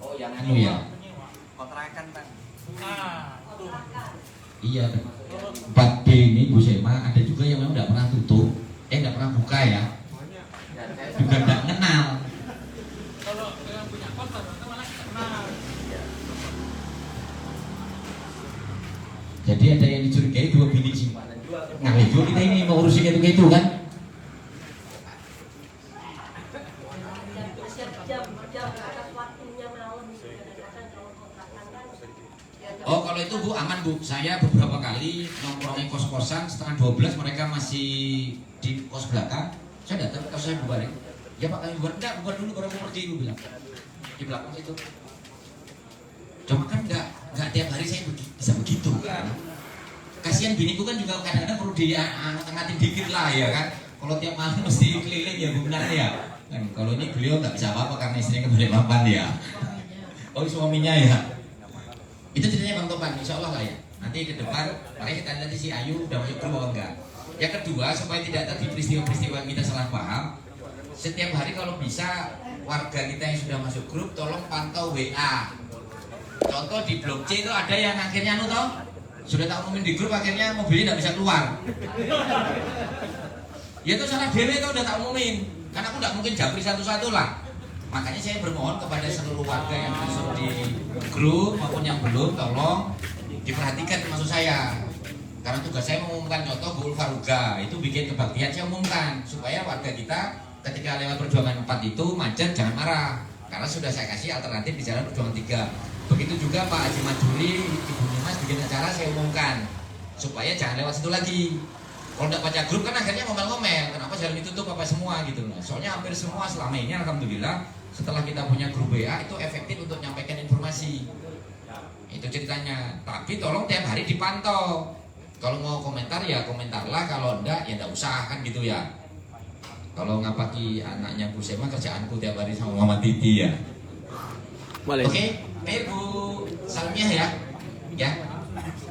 Oh yang anu ya. Kontrakan, Bang. Iya. 4D ini Bu Sema ada juga yang memang tidak pernah tutup, tidak pernah buka ya. Juga tidak kenal. Kalau yang punya kos rata-rata malah kenal. Jadi ada yang dicurigai 2 bini simpan. Nah itu kita ini mau urusin itu kan. Oh kalau itu Bu aman Bu. Saya beberapa kali nongkrongin kos-kosan setengah 12 mereka masih di kos belakang. Saya datang kalau saya bubarin. Ya Pak kami bubar, enggak bubar dulu baru mau pergi Bu bilang. Di belakang itu. Cuma kan enggak tiap hari saya bisa begitu kan. Kasihan biniku kan juga kadang-kadang perlu diangkat-angkatin dikit lah ya kan. Kalau tiap malam mesti keliling ya Bu benar ya. Kan kalau ini beliau nggak bisa apa-apa karena istrinya kembali mapan ya. Oh suaminya ya. Itu ceritanya Bang Topan, insya Allah lah ya. Nanti ke depan, makanya kita lihat si Ayu udah masuk grup apa enggak. Yang kedua, supaya tidak terjadi peristiwa-peristiwa yang kita salah paham, setiap hari kalau bisa warga kita yang sudah masuk grup tolong pantau WA. Contoh di blok C itu ada yang akhirnya sudah tak umumin di grup akhirnya mobilnya tidak bisa keluar. Ya itu salah dewe itu udah tak umumin. Karena aku tidak mungkin japri satu-satu lah. Makanya saya bermohon kepada seluruh warga yang masuk di grup maupun yang belum, tolong diperhatikan termasuk saya. Karena tugas saya mengumumkan contoh Bu Faruga itu bikin kebaktian, saya umumkan supaya warga kita ketika lewat perjuangan 4 itu macet jangan marah. Karena sudah saya kasih alternatif di jalan perjuangan 3. Begitu juga Pak Haji Maduri, Ibu Nimas bikin acara saya umumkan supaya jangan lewat situ lagi. Kalau tidak baca grup kan akhirnya ngomel-ngomel, kenapa jalan ditutup apa semua gitu loh. Soalnya hampir semua selama ini alhamdulillah setelah kita punya grup WA itu efektif untuk menyampaikan informasi. Itu ceritanya. Tapi tolong tiap hari dipantau. Kalau mau komentar ya komentarlah, kalau enggak ya enggak usah kan gitu ya. Kalau ngapaki anaknya Bu Sema kerjaanku tiap hari sama Mama Titi ya. Oke, Bu Salmiah ya. Ya.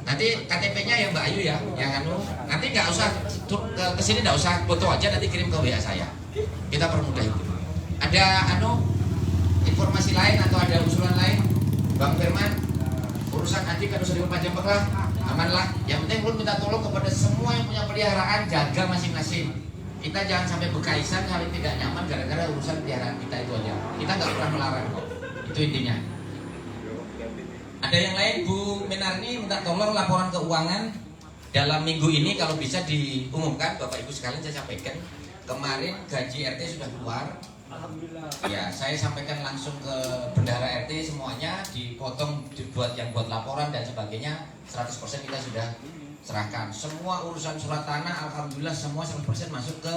Nanti KTP-nya ya Mbak Ayu ya, yang nanti nggak usah ke sini, nggak usah foto aja, nanti kirim ke WA saya. Kita permudah itu. Ada informasi lain atau ada usulan lain, Bang Firman? Urusan adik kan sudah panjang lah, aman lah. Yang penting lu minta tolong kepada semua yang punya peliharaan, jaga masing-masing. Kita jangan sampai bekaisan saling tidak nyaman gara-gara urusan peliharaan kita itu aja. Kita nggak pernah melarang kok. Itu intinya. Ada yang lain, Bu Menarni minta tolong laporan keuangan dalam minggu ini kalau bisa diumumkan. Bapak Ibu sekalian saya sampaikan kemarin gaji RT sudah keluar. Ya, saya sampaikan langsung ke bendahara RT semuanya dipotong dibuat yang buat laporan dan sebagainya 100% kita sudah serahkan. Semua urusan surat tanah alhamdulillah semua 100% masuk ke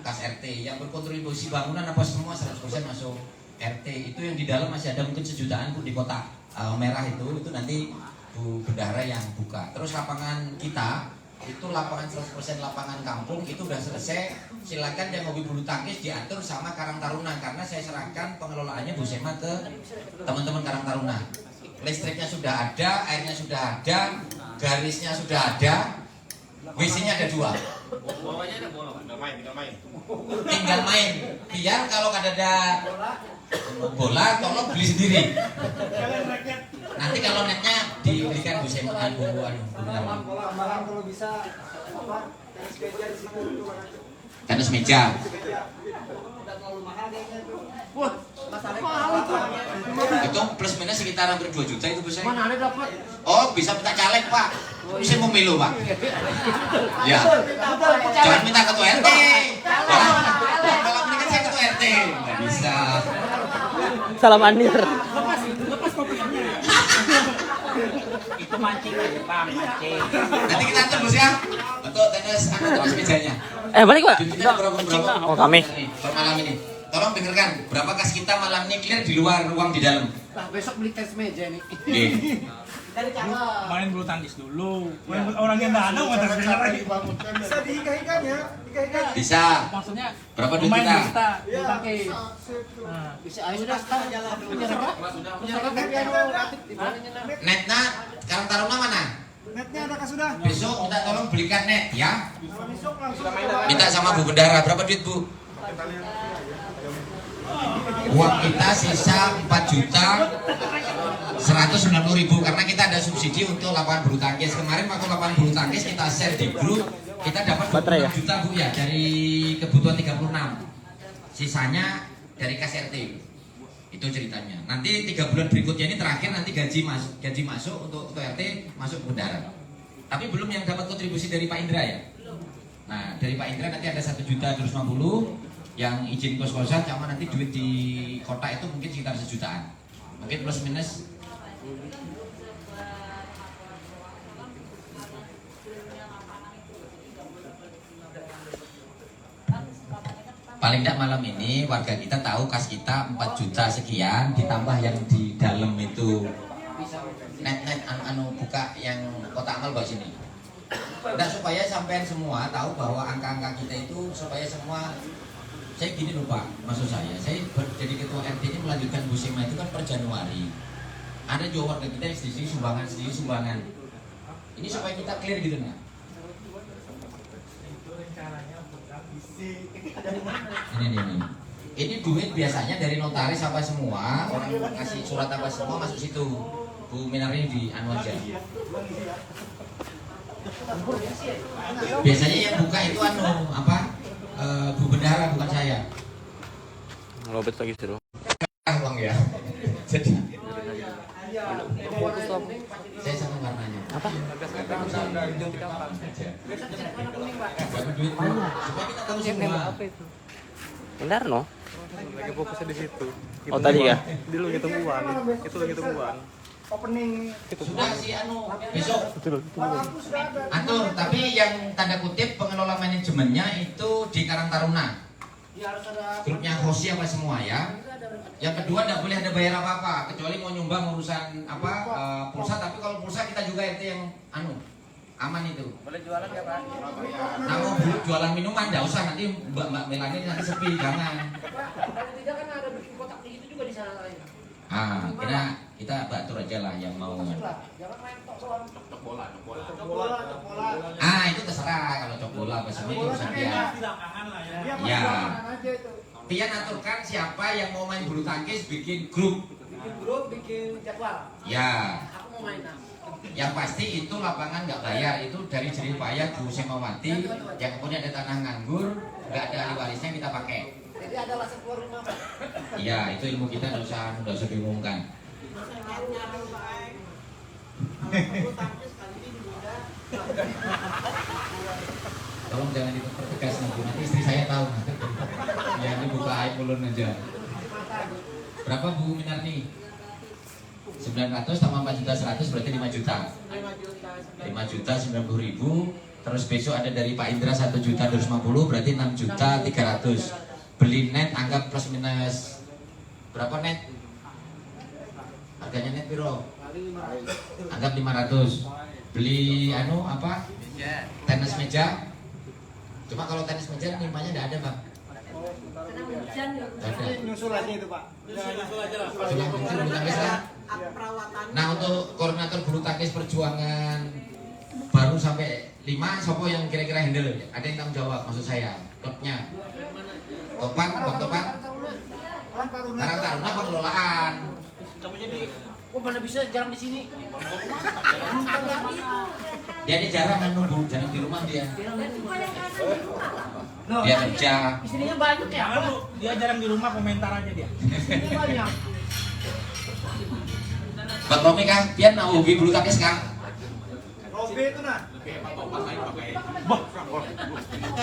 kas RT. Yang berkontribusi bangunan apa semua 100% masuk RT. Itu yang di dalam masih ada mungkin 1 jutaan Bu di kotak merah itu nanti Bu bendahara yang buka. Terus lapangan kita itu lapangan 100% lapangan kampung itu udah selesai. Silakan yang hobi bulu tangkis diatur sama Karang Taruna, karena saya serahkan pengelolaannya Bu Sema ke teman-teman Karang Taruna. Listriknya sudah ada, airnya sudah ada, garisnya sudah ada, WC-nya ada 2. Bolanya ada bola, tinggal main. Tinggal main. Biar kalau ada bola tolong beli sendiri. Nanti kalau netnya dibelikan Bu Sema, malam kalau bisa tenis meja. Wah, Itu plus minus sekitar hampir 2 juta itu Bu Sema. mana ada dapat? Oh, bisa minta caleg, Pak. Saya mau milu, Pak. Ya. Jangan minta ketua RT. Ya. Kalau ini kan saya ketua RT. Nggak bisa. Salam Anir. Lepas kopinya. Itu mancing aja, Bang, mancing. Nanti kita atur, Bos ya. Untuk tenis mejanya. Balik, Pak. Kita berapa? Oh, kami. Per malam ini. Tolong dengarkan, berapa kas kita malam ini clear di luar, ruang di dalam. Nah, besok beli tes meja nih. Main bulu tangkis dulu. Orang yang nggak ada mau tes meja lagi. Bisa diikat-ikat ya, diikat-ikat. Bisa. Maksudnya Berapa duit pemain kita? kita bulu tangkis. Nah, bisa ayo sudah jalan dulu. Netnya Karang Taruna mana? Netnya ada kah sudah? Besok minta tolong belikan net ya. Besok langsung Minta sama Bu Bendara, berapa duit Bu? Uang kita sisa 4.190.000 karena kita ada subsidi untuk lapangan bulu tangkis. Kemarin waktu lapangan bulu tangkis kita share di grup, kita dapat 26 juta Bu ya dari kebutuhan 36. Sisanya dari kas RT. Itu ceritanya. Nanti 3 bulan berikutnya ini terakhir nanti gaji masuk untuk RT masuk ke Bendara. Tapi belum yang dapat kontribusi dari Pak Indra ya. Nah, dari Pak Indra nanti ada 1.250.000 yang izin kos-kosan, sama nanti duit di kota itu mungkin sekitar 1 jutaan. Mungkin plus minus. Paling tidak malam ini warga kita tahu kas kita 4 juta sekian, ditambah yang di dalam itu net buka yang kotak amal bawa sini. Nah, supaya sampean semua tahu bahwa angka-angka kita itu supaya semua. Saya gini loh Pak, maksud saya jadi ketua RT ini melanjutkan Bu Sema itu kan per Januari. Ada juga warga kita yang sendiri sumbangan. Ini supaya kita clear gitu nggak? Ini duit biasanya dari notaris apa semua, orang kasih surat apa semua masuk situ. Bu Minari di anu aja. Biasanya yang buka itu Bu Bendara, bukan saya. Lobet lagi seru. Bang ya. Jadi saya sama warnanya. Apa? Benar no? Lagi fokusnya di situ. Oh tadi ya? Dia lagi hitung uang. Itu lagi hitung uang. Opening sudah sih besok atur, tapi yang tanda kutip pengelola manajemennya itu di Karang Taruna. Grupnya hosi apa semua ya. Yang kedua tidak boleh ada bayar apa-apa kecuali mau nyumbang urusan pulsa, tapi kalau pulsa kita juga RT yang aman itu. Boleh jualan ya Pak? Nah, mau jualan minuman enggak usah, nanti Mbak Melani nanti sepi, jangan. Kalau tidak kan ada bikin kotak itu juga di sana lain. Kita atur aja lah yang mau. Jangan main cok bola. Itu terserah, kalau cok bola apa semua itu urusan dia. Ya. Dia aturkan siapa yang mau main bulu tangkis, bikin grup. Bikin jadwal. Ya. Aku mau main. Yang pasti itu lapangan nggak bayar, itu dari Jeripaya Bu Semawati yang punya ada tanah nganggur, nggak ada ahli warisnya kita pakai. Jadi ada langsung keluar rumah Pak. Iya, itu ilmu kita nggak usah diumumkan. Tolong jangan dipertegas nanti istri saya tahu. Ya ini buka aib ulun aja. Berapa Bu Minarni? 900 tambah 4.100.000 berarti 5 juta. 5.090.000. Terus besok ada dari Pak Indra 1.250.000 berarti 6.300.000. Beli net anggap plus minus berapa net? Harganya net piro? Anggap 500. beli tenis meja. Cuma kalau tenis meja nimanya nggak ada bang. Nyusul aja itu pak. Nyusul aja lah. Bulu tangkis kan? Nah untuk koordinator bulu tangkis perjuangan baru sampai 5, sopo yang kira-kira handle? Ada yang tanggung jawab maksud saya, klubnya. Topan, Bang Topan. Karang Taruna pengelolaan. Kamu jadi, mana bisa jarang di sini? Dia ini jarang menunggu, jarang di rumah dia. Dia kerja. Istrinya banyak ya? Jangan lu, dia jarang di rumah, komentar aja dia. Istrinya banyak. Bang Romi kah? Pian hobi bulu tangkis kah? Robi itu nah.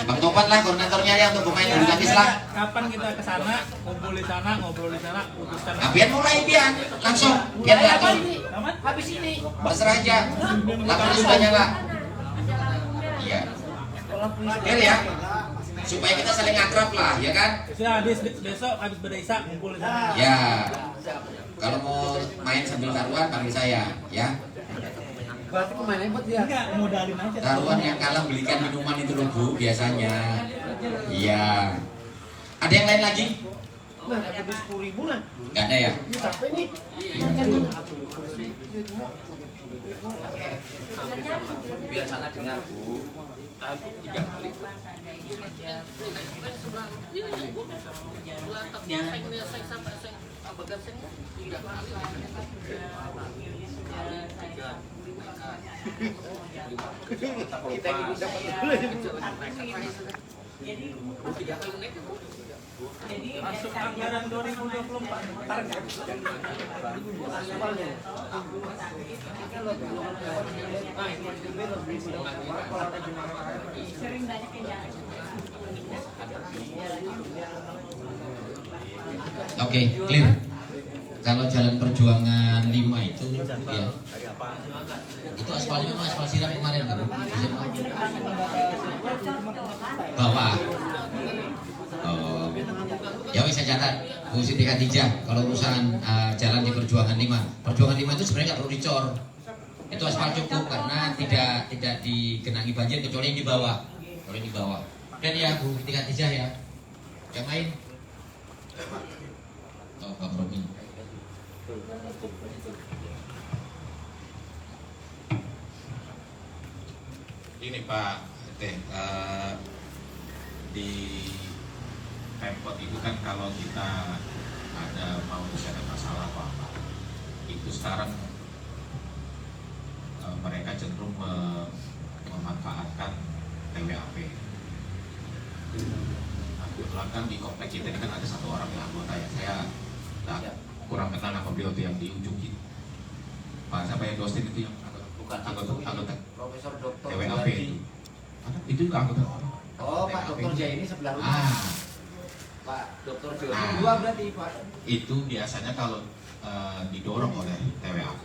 Bang Topan lah koordinatornya ya untuk pemain bulu tangkis lah. Kapan kita ke sana, ngobrol di sana, putuskan. Nah, Pian mulai Pian, langsung Pian datang. Habis ini. Terserah aja. Lapangan sudah nyala. Iya. Biar ya. Supaya kita saling akrab lah, ya kan? Sudah besok habis berdesa ngumpul di sana. Ya. Kalau mau main sambil taruhan panggil saya, ya. Berarti pemainnya buat dia. Enggak, modalin aja. Taruhan yang kalah belikan minuman itu loh Bu, biasanya. Iya. Ada yang lain lagi? Nah, ada 10.000 lah. Gak ada ya? Ini capek nih. Biar sana dengar Bu. Aku 3 kali. Kita ini dapat Jadi masuk anggaran 2024 target. Oke, clear. Kalau jalan perjuangan 5 itu ya. Itu aspalnya memang aspal siram kemarin kan? Bawah. Oh. Ya wis saya catat Bu Siti Khadijah kalau urusan jalan di perjuangan 5. Perjuangan 5 itu sebenarnya nggak perlu dicor. Itu aspal cukup karena tidak digenangi banjir kecuali yang di bawah. Kalau yang di bawah. Dan ya Bu Siti Khadijah ya. Yang lain? Oh, Bang Romi. Ini Pak di Pemkot itu kan kalau kita mau ada masalah apa itu sekarang mereka cenderung memanfaatkan TWAP. Kebetulan kan di komplek kita ini kan ada 1 orang yang anggota ya. Saya kurang kenal nama beliau itu yang di ujung itu. Pak siapa yang Dostin itu yang anggota Profesor Doktor TWAP itu. Itu juga anggota. Oh, Pak Dokter Jaya ini sebelah rumah. Pak Dokter Jaya. 2 berarti, Pak. Itu biasanya kalau didorong oleh TWAP,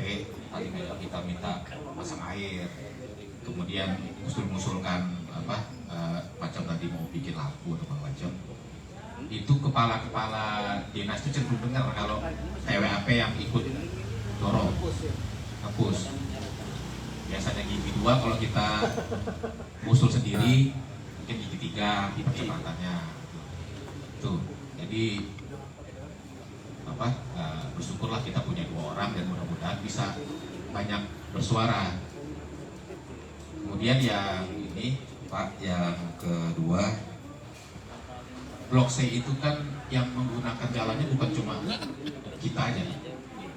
paling kita minta pasang air, kemudian mengusulkan macam tadi mau bikin lampu atau macam. Itu kepala-kepala dinas itu cenderung dengar kalau TWAP yang ikut dorong, hapus. Biasanya gigi 2 kalau kita usul sendiri, mungkin gigi 3 di kecepatannya. Tuh, jadi bersyukurlah kita punya 2 orang dan mudah-mudahan bisa banyak bersuara. Kemudian yang ini Pak, yang kedua, Blok C itu kan yang menggunakan jalannya bukan cuma kita aja.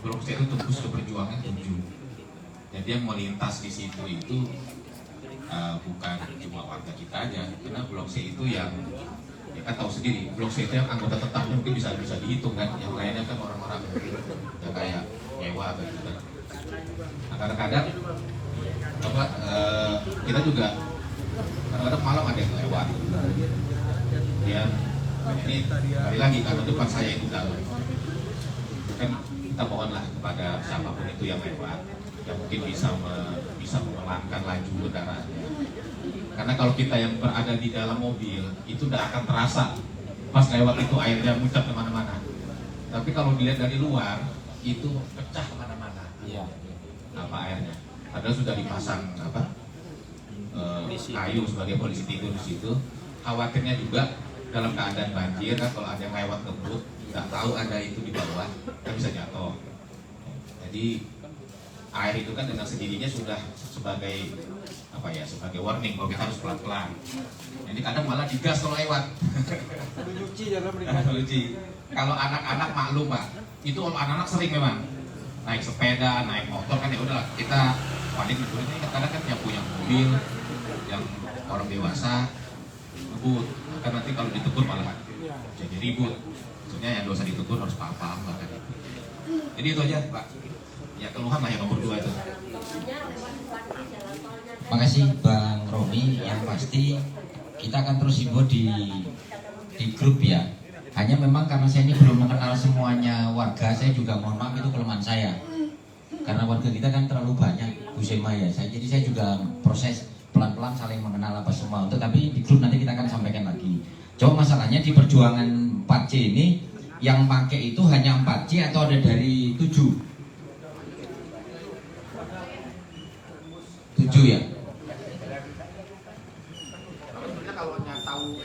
Blok C itu tembus ke Perjuangan 7. Jadi yang melintas di situ itu bukan cuma warga kita aja, karena Blok C itu yang ya kan tahu sendiri, Blok C itu yang anggota tetapnya mungkin bisa dihitung kan, yang lainnya kan orang-orang yang kayak nyewa gitu kan. Nah, kadang-kadang kita juga kadang-kadang malam ada yang lewat. Ya, ini kali lagi karena depan saya itu dalam. Kan kita mohonlah kepada siapapun itu yang lewat, yang mungkin bisa memelangkan laju kendaraannya. Karena kalau kita yang berada di dalam mobil itu tidak akan terasa pas lewat itu airnya muncrat kemana-mana. Tapi kalau dilihat dari luar itu pecah kemana-mana. Iya. Apa airnya? Padahal sudah dipasang kayu sebagai polisi tidur di situ. Khawatirnya juga dalam keadaan banjir kan, kalau ada yang lewat ngebut nggak tahu ada itu di bawah kan bisa jatuh. Jadi air itu kan dengan sendirinya sudah sebagai sebagai warning kalau kita harus pelan-pelan. Jadi kadang malah digas kalau lewat. Lucu. Kalau anak-anak maklum Pak, itu anak-anak sering memang naik sepeda, naik motor kan, ya udahlah kita paling ini kadang kan yang punya mobil, yang orang dewasa ngebut, kan nanti kalau ditegur malah jadi ribut. Maksudnya yang dosa ditegur harus paham bahkan. Jadi itu aja Pak. Ya keluhan lah yang nomor 2 itu. Makasih Bang Romi. Yang pasti kita akan terus himbau di grup ya. Hanya memang karena saya ini belum mengenal semuanya warga, saya juga mohon maaf, itu kelemahan saya. Karena warga kita kan terlalu banyak, Bu Sema ya. Jadi saya juga proses pelan-pelan saling mengenal apa semua. Tapi di grup nanti kita akan sampaikan lagi. Coba masalahnya di perjuangan 4C ini yang pakai itu hanya 4C atau ada dari 7? 7 ya? Sebenarnya kalau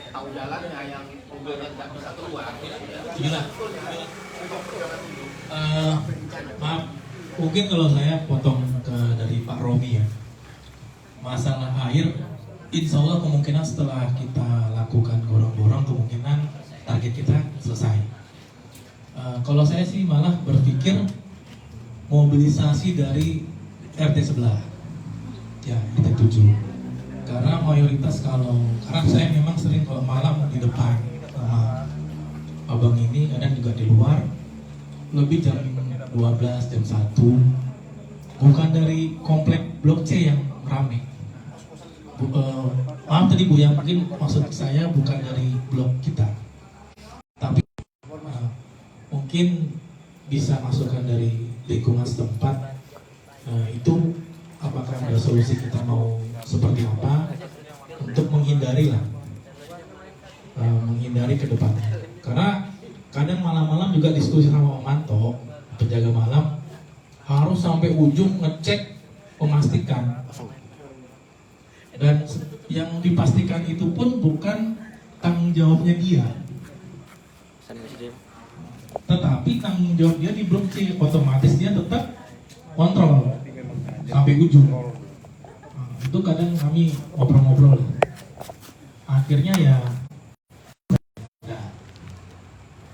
tahu jalannya yang mobilnya nggak bisa keluar. Gila. Maaf, mungkin kalau saya potong dari Pak Romi ya. Masalah air, insya Allah kemungkinan setelah kita lakukan gorong-gorong kemungkinan target kita selesai. Kalau saya sih malah berpikir mobilisasi dari RT sebelah, ya RT 7. Karena mayoritas karena saya memang sering kalau malam di depan sama abang ini, kadang juga di luar, lebih jam 12, jam 1, bukan dari komplek Blok C yang ramai. Maaf tadi Bu, yang mungkin maksud saya bukan dari blok kita, tapi mungkin bisa masukkan dari lingkungan setempat. Itu apakah ada solusi kita mau seperti apa untuk menghindari ke depannya. Karena kadang malam-malam juga diskusi sama Om Manto, penjaga malam, harus sampai ujung ngecek, memastikan. Dan yang dipastikan itu pun bukan tanggung jawabnya dia, tetapi tanggung jawab dia di Blok C. Otomatis dia tetap kontrol sampai ujung. Itu kadang kami ngobrol-ngobrol, akhirnya ya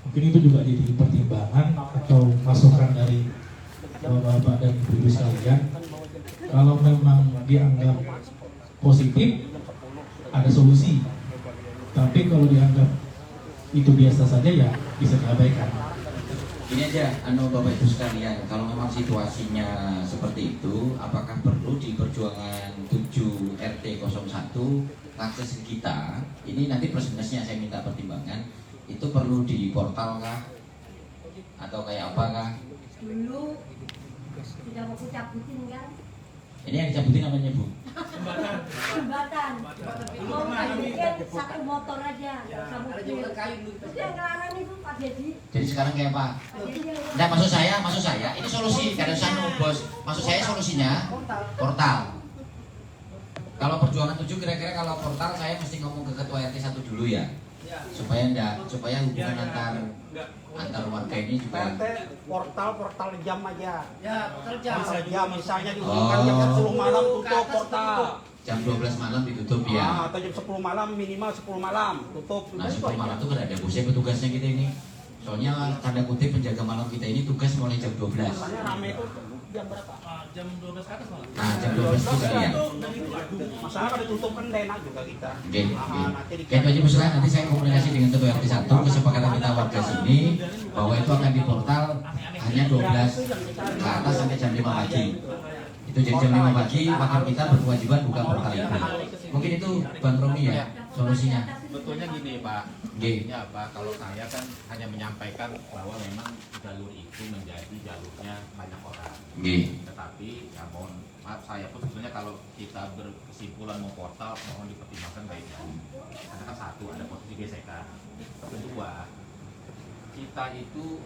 mungkin itu juga jadi pertimbangan atau masukan dari bapak dan ibu sekalian. Kalau memang dianggap positif, ada solusi. Tapi kalau dianggap itu biasa saja, ya bisa diabaikan. Ini aja, Bapak Ibu sekalian, kalau memang situasinya seperti itu, apakah perlu di perjuangan 7 RT 01 akses kita, ini nanti plus minusnya saya minta pertimbangan, itu perlu di portal kah? Atau kayak apa kah? Dulu sudah mau cabutin kan? Ini yang dicabutin namanya Bu? Jembatan. Mau bikin satu motor aja, kamu terus yang ngelarang itu Pak Dedi. Jadi sekarang kayak apa? Nah, maksud saya ini solusi, kadang saya bos. Maksud saya solusinya portal. Kalau perjuangan 7 kira-kira kalau portal saya mesti ngomong ke ketua RT 1 dulu ya. Supaya hubungan antar warga ini juga portal jam aja. Ya, portal jam. Jam misalnya diumumkan jam 10 malam tutup portal. Jam 12 malam ditutup ya. Atau jam 10 malam minimal 10 malam tutup. Nah 10 malam itu kan ada bosnya petugasnya kita ini. Soalnya tanda kutip penjaga malam kita ini tugas mulai jam 12. Soalnya rame itu jam berapa? Jam 12 ke atas malah. Nah jam 12 itu kali ya. Masalah kalau ditutup kan enak juga kita. Oke. Kayak itu aja nanti saya komunikasi dengan ketua RT 1, kesepakatan kita warga sini bahwa itu akan di portal hanya 12 ke atas sampai jam 5 pagi. Itu jadi jam 5 pagi, maka kita berkewajiban buka portal itu. Mungkin itu Bang Romi ya solusinya. Sebetulnya gini Pak, intinya apa? Kalau saya kan hanya menyampaikan bahwa memang jalur itu menjadi jalurnya banyak orang. Tetapi ya mohon maaf, saya pun sebetulnya kalau kita berkesimpulan mau portal, mohon dipertimbangkan baik-baik. Karena kan satu, ada posisi gesekan. Kedua, kita itu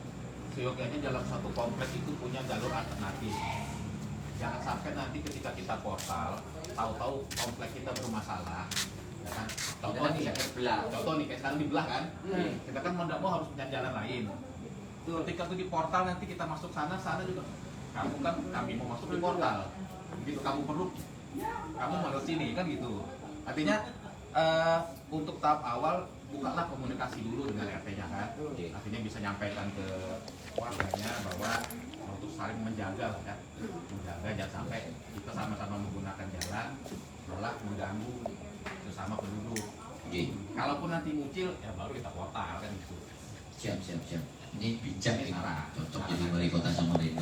seyogianya dalam satu kompleks itu punya jalur alternatif. Jangan sampai nanti ketika kita portal, tahu-tahu komplek kita bermasalah, ya kan? Contoh nih, kayak sekarang dibelah kan, kita kan mau nggak mau harus punya jalan lain. Ketika itu di portal nanti kita masuk sana juga, kami mau masuk di portal, begitu kamu masuk sini kan gitu. Artinya untuk tahap awal bukalah komunikasi dulu dengan RT-nya kan, artinya bisa nyampaikan ke warganya bahwa untuk saling menjaga kan, jangan sampai kita sama-sama menggunakan jalan malah mengganggu sesama penduduk. Kalaupun nanti muncul ya baru kita portal kan itu. Siap. Ini bijak ini cocok jadi wali kota Samarinda.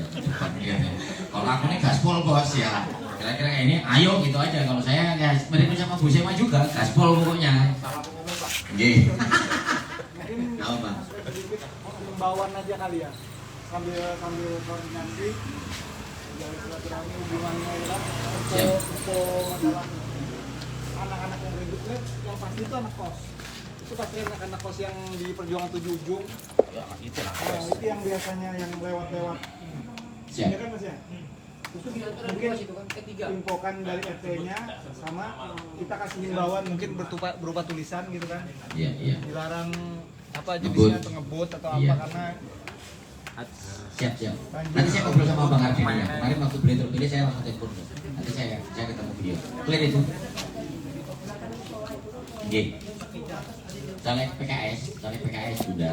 Kalau aku ini gaspol bos ya. Kira-kira ini ayo gitu aja. Kalau saya ya mirip sama Bu Sema juga gaspol pokoknya. Nggih. Apa Bang? Himbauan aja kali ya. Sambil koordinasi dari silaturahmi hubungannya ya. Untuk masalah anak-anak yang ribut yang pasti itu anak kos. Itu pasti anak-anak kos yang di Perjuangan 7 Ujung. Ya, itu lah. Itu yang biasanya yang lewat-lewat. Siap. Ya kan Mas ya? Terus mungkin infokan dari RT-nya sama kita kasih himbauan mungkin berupa tulisan gitu kan. Iya. Dilarang apa jenisnya ngebut atau apa karena Siap. Nanti saya ngobrol sama Bang Arvin ya. Kemarin waktu beliau terpilih saya langsung telepon. Nanti saya ketemu beliau. Clear itu. Nggih. Caleg PKS sudah.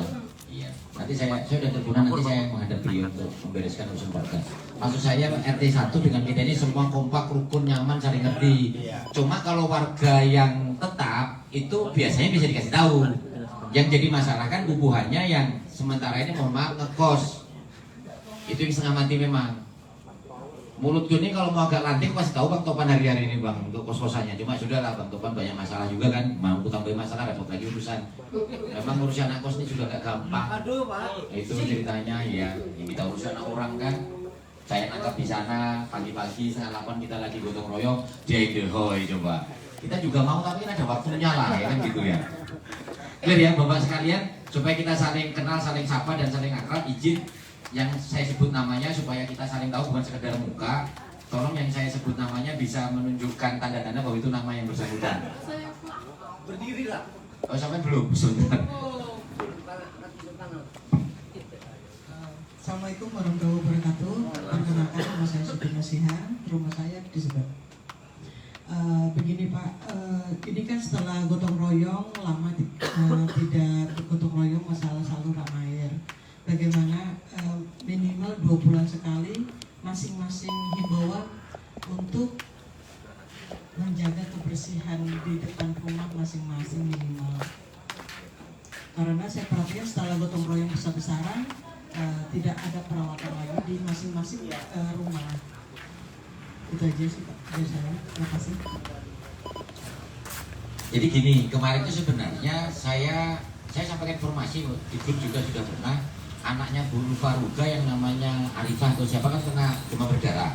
Iya. Nanti saya sudah teleponan, nanti saya menghadap beliau untuk membereskan urusan warga. Maksud saya RT 1 dengan kita ini semua kompak, rukun, nyaman, saling ngerti. Cuma kalau warga yang tetap itu biasanya bisa dikasih tahu. Yang jadi masalah kan bubuhannya yang sementara ini mohon maaf ngekos. Itu yang setengah mati memang. Mulutku ini kalau mau agak lantik pasti tahu Bang Topan hari-hari ini Bang untuk kos-kosannya. Cuma sudahlah Bang Topan banyak masalah juga kan. Mau tambahin masalah repot lagi urusan. Memang urusan anak kos ini juga gak gampang. aduh Pak. Itu ceritanya ya. Yang kita urusan orang kan. Saya nangkap di sana pagi-pagi setengah 8 kita lagi gotong royong. Dia idehoy coba. Kita juga mau tapi kan ada waktunya lah ya kan gitu ya. Clear ya Bapak sekalian, supaya kita saling kenal, saling sapa dan saling akrab. Izin yang saya sebut namanya supaya kita saling tahu bukan sekedar muka. Tolong yang saya sebut namanya bisa menunjukkan tanda-tanda bahwa itu nama yang bersangkutan. Berdiri lah. Oh sampai belum? Sebentar. Assalamualaikum warahmatullahi wabarakatuh. Perkenalkan nama saya Sudir Nasihan, rumah saya di sebelah. Begini Pak, ini kan setelah gotong royong lama tidak gotong royong masalah saluran air. Bagaimana minimal 2 bulan sekali masing-masing himbauan untuk menjaga kebersihan di depan rumah masing-masing minimal. Karena saya perhatikan setelah gotong royong besar-besaran tidak ada perawatan lagi di masing-masing rumah. Itu aja sih Pak dari saya. Terima kasih. Jadi gini, kemarin itu sebenarnya saya sampaikan informasi di grup juga sudah pernah. Anaknya Bu Faruga yang namanya Arifah atau siapa kan kena demam berdarah.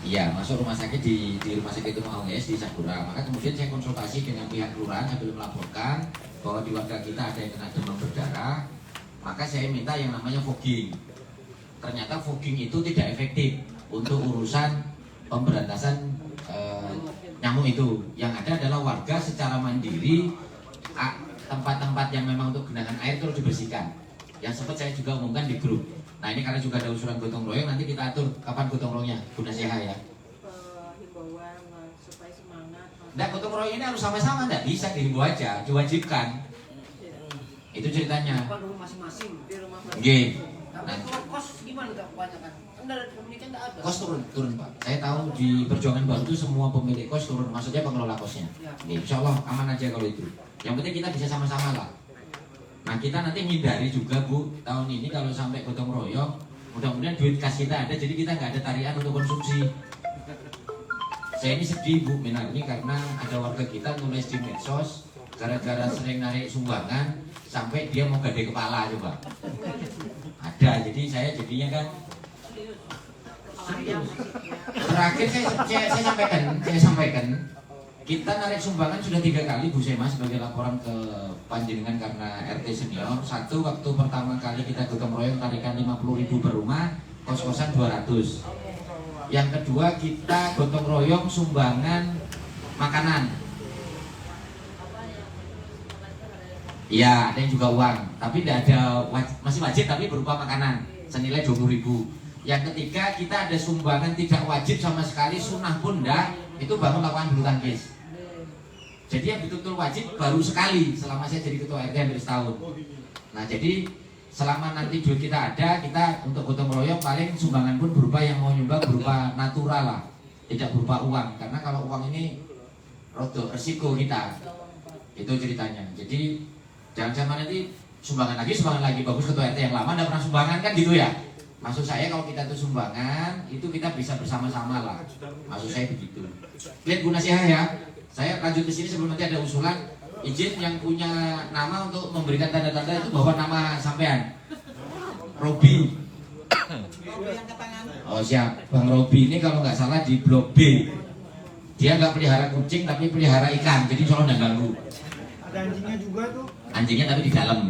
Iya, masuk rumah sakit di rumah sakit itu Maunges di Sakura. Maka kemudian saya konsultasi dengan pihak kelurahan sambil melaporkan bahwa di warga kita ada yang kena demam berdarah. Maka saya minta yang namanya fogging. Ternyata fogging itu tidak efektif untuk urusan pemberantasan nyamuk itu. Yang ada adalah warga secara mandiri tempat-tempat yang memang untuk genangan air itu harus dibersihkan. Yang sempat saya juga umumkan di grup. Nah ini karena juga ada usulan gotong royong, nanti kita atur kapan gotong royongnya, Bu Nasiha ya. Himbauan supaya semangat. Nah gotong royong ini harus sama-sama, nggak bisa dihimbau aja, diwajibkan. Itu ceritanya. Rumah masing-masing di rumah masing-masing. Nggih. Tapi kalau kos gimana nggak kebanyakan? Enggak ada komunikasi nggak ada. Kos turun Pak. Saya tahu di Perjuangan Baru itu semua pemilik kos turun, maksudnya pengelola kosnya. Insya Allah aman aja kalau itu. Yang penting kita bisa sama-sama lah. Nah kita nanti hindari juga Bu, tahun ini kalau sampai gotong royong, mudah-mudahan duit kas kita ada, jadi kita nggak ada tarian untuk konsumsi. Saya ini sedih Bu Minar ini karena ada warga kita nulis di medsos, gara-gara sering narik sumbangan, sampai dia mau gade kepala coba. Ada, jadi saya jadinya kan terakhir saya sampaikan kita narik sumbangan sudah 3 kali Bu Sema sebagai laporan ke panjenengan karena RT senior. Satu waktu pertama kali kita gotong royong tarikan 50.000 per rumah, kos-kosan 200. Yang kedua kita gotong royong sumbangan makanan. Ya, ada yang juga uang, tapi tidak ada masih wajib tapi berupa makanan senilai 20.000. Yang ketiga kita ada sumbangan tidak wajib sama sekali, sunnah pun enggak, itu bangun lapangan bulu tangkis. Jadi yang betul-betul wajib baru sekali selama saya jadi ketua RT hampir setahun. Nah jadi selama nanti duit kita ada, kita untuk gotong royong paling sumbangan pun berupa yang mau nyumbang berupa natural lah, tidak berupa uang. Karena kalau uang ini rodo resiko kita, itu ceritanya. Jadi jangan sampai nanti sumbangan lagi bagus ketua RT yang lama tidak pernah sumbangan kan gitu ya. Maksud saya kalau kita itu sumbangan itu kita bisa bersama-sama lah. Maksud saya begitu. Lihat Bu Nasihah ya. Saya lanjut ke sini sebelum nanti ada usulan. Izin yang punya nama untuk memberikan tanda-tanda itu bawa nama sampean. Robi. Oh siap. Bang Robi ini kalau nggak salah di blok B. Dia nggak pelihara kucing tapi pelihara ikan. Jadi soalnya nggak ganggu. Ada anjingnya juga tuh. Anjingnya tapi di dalam.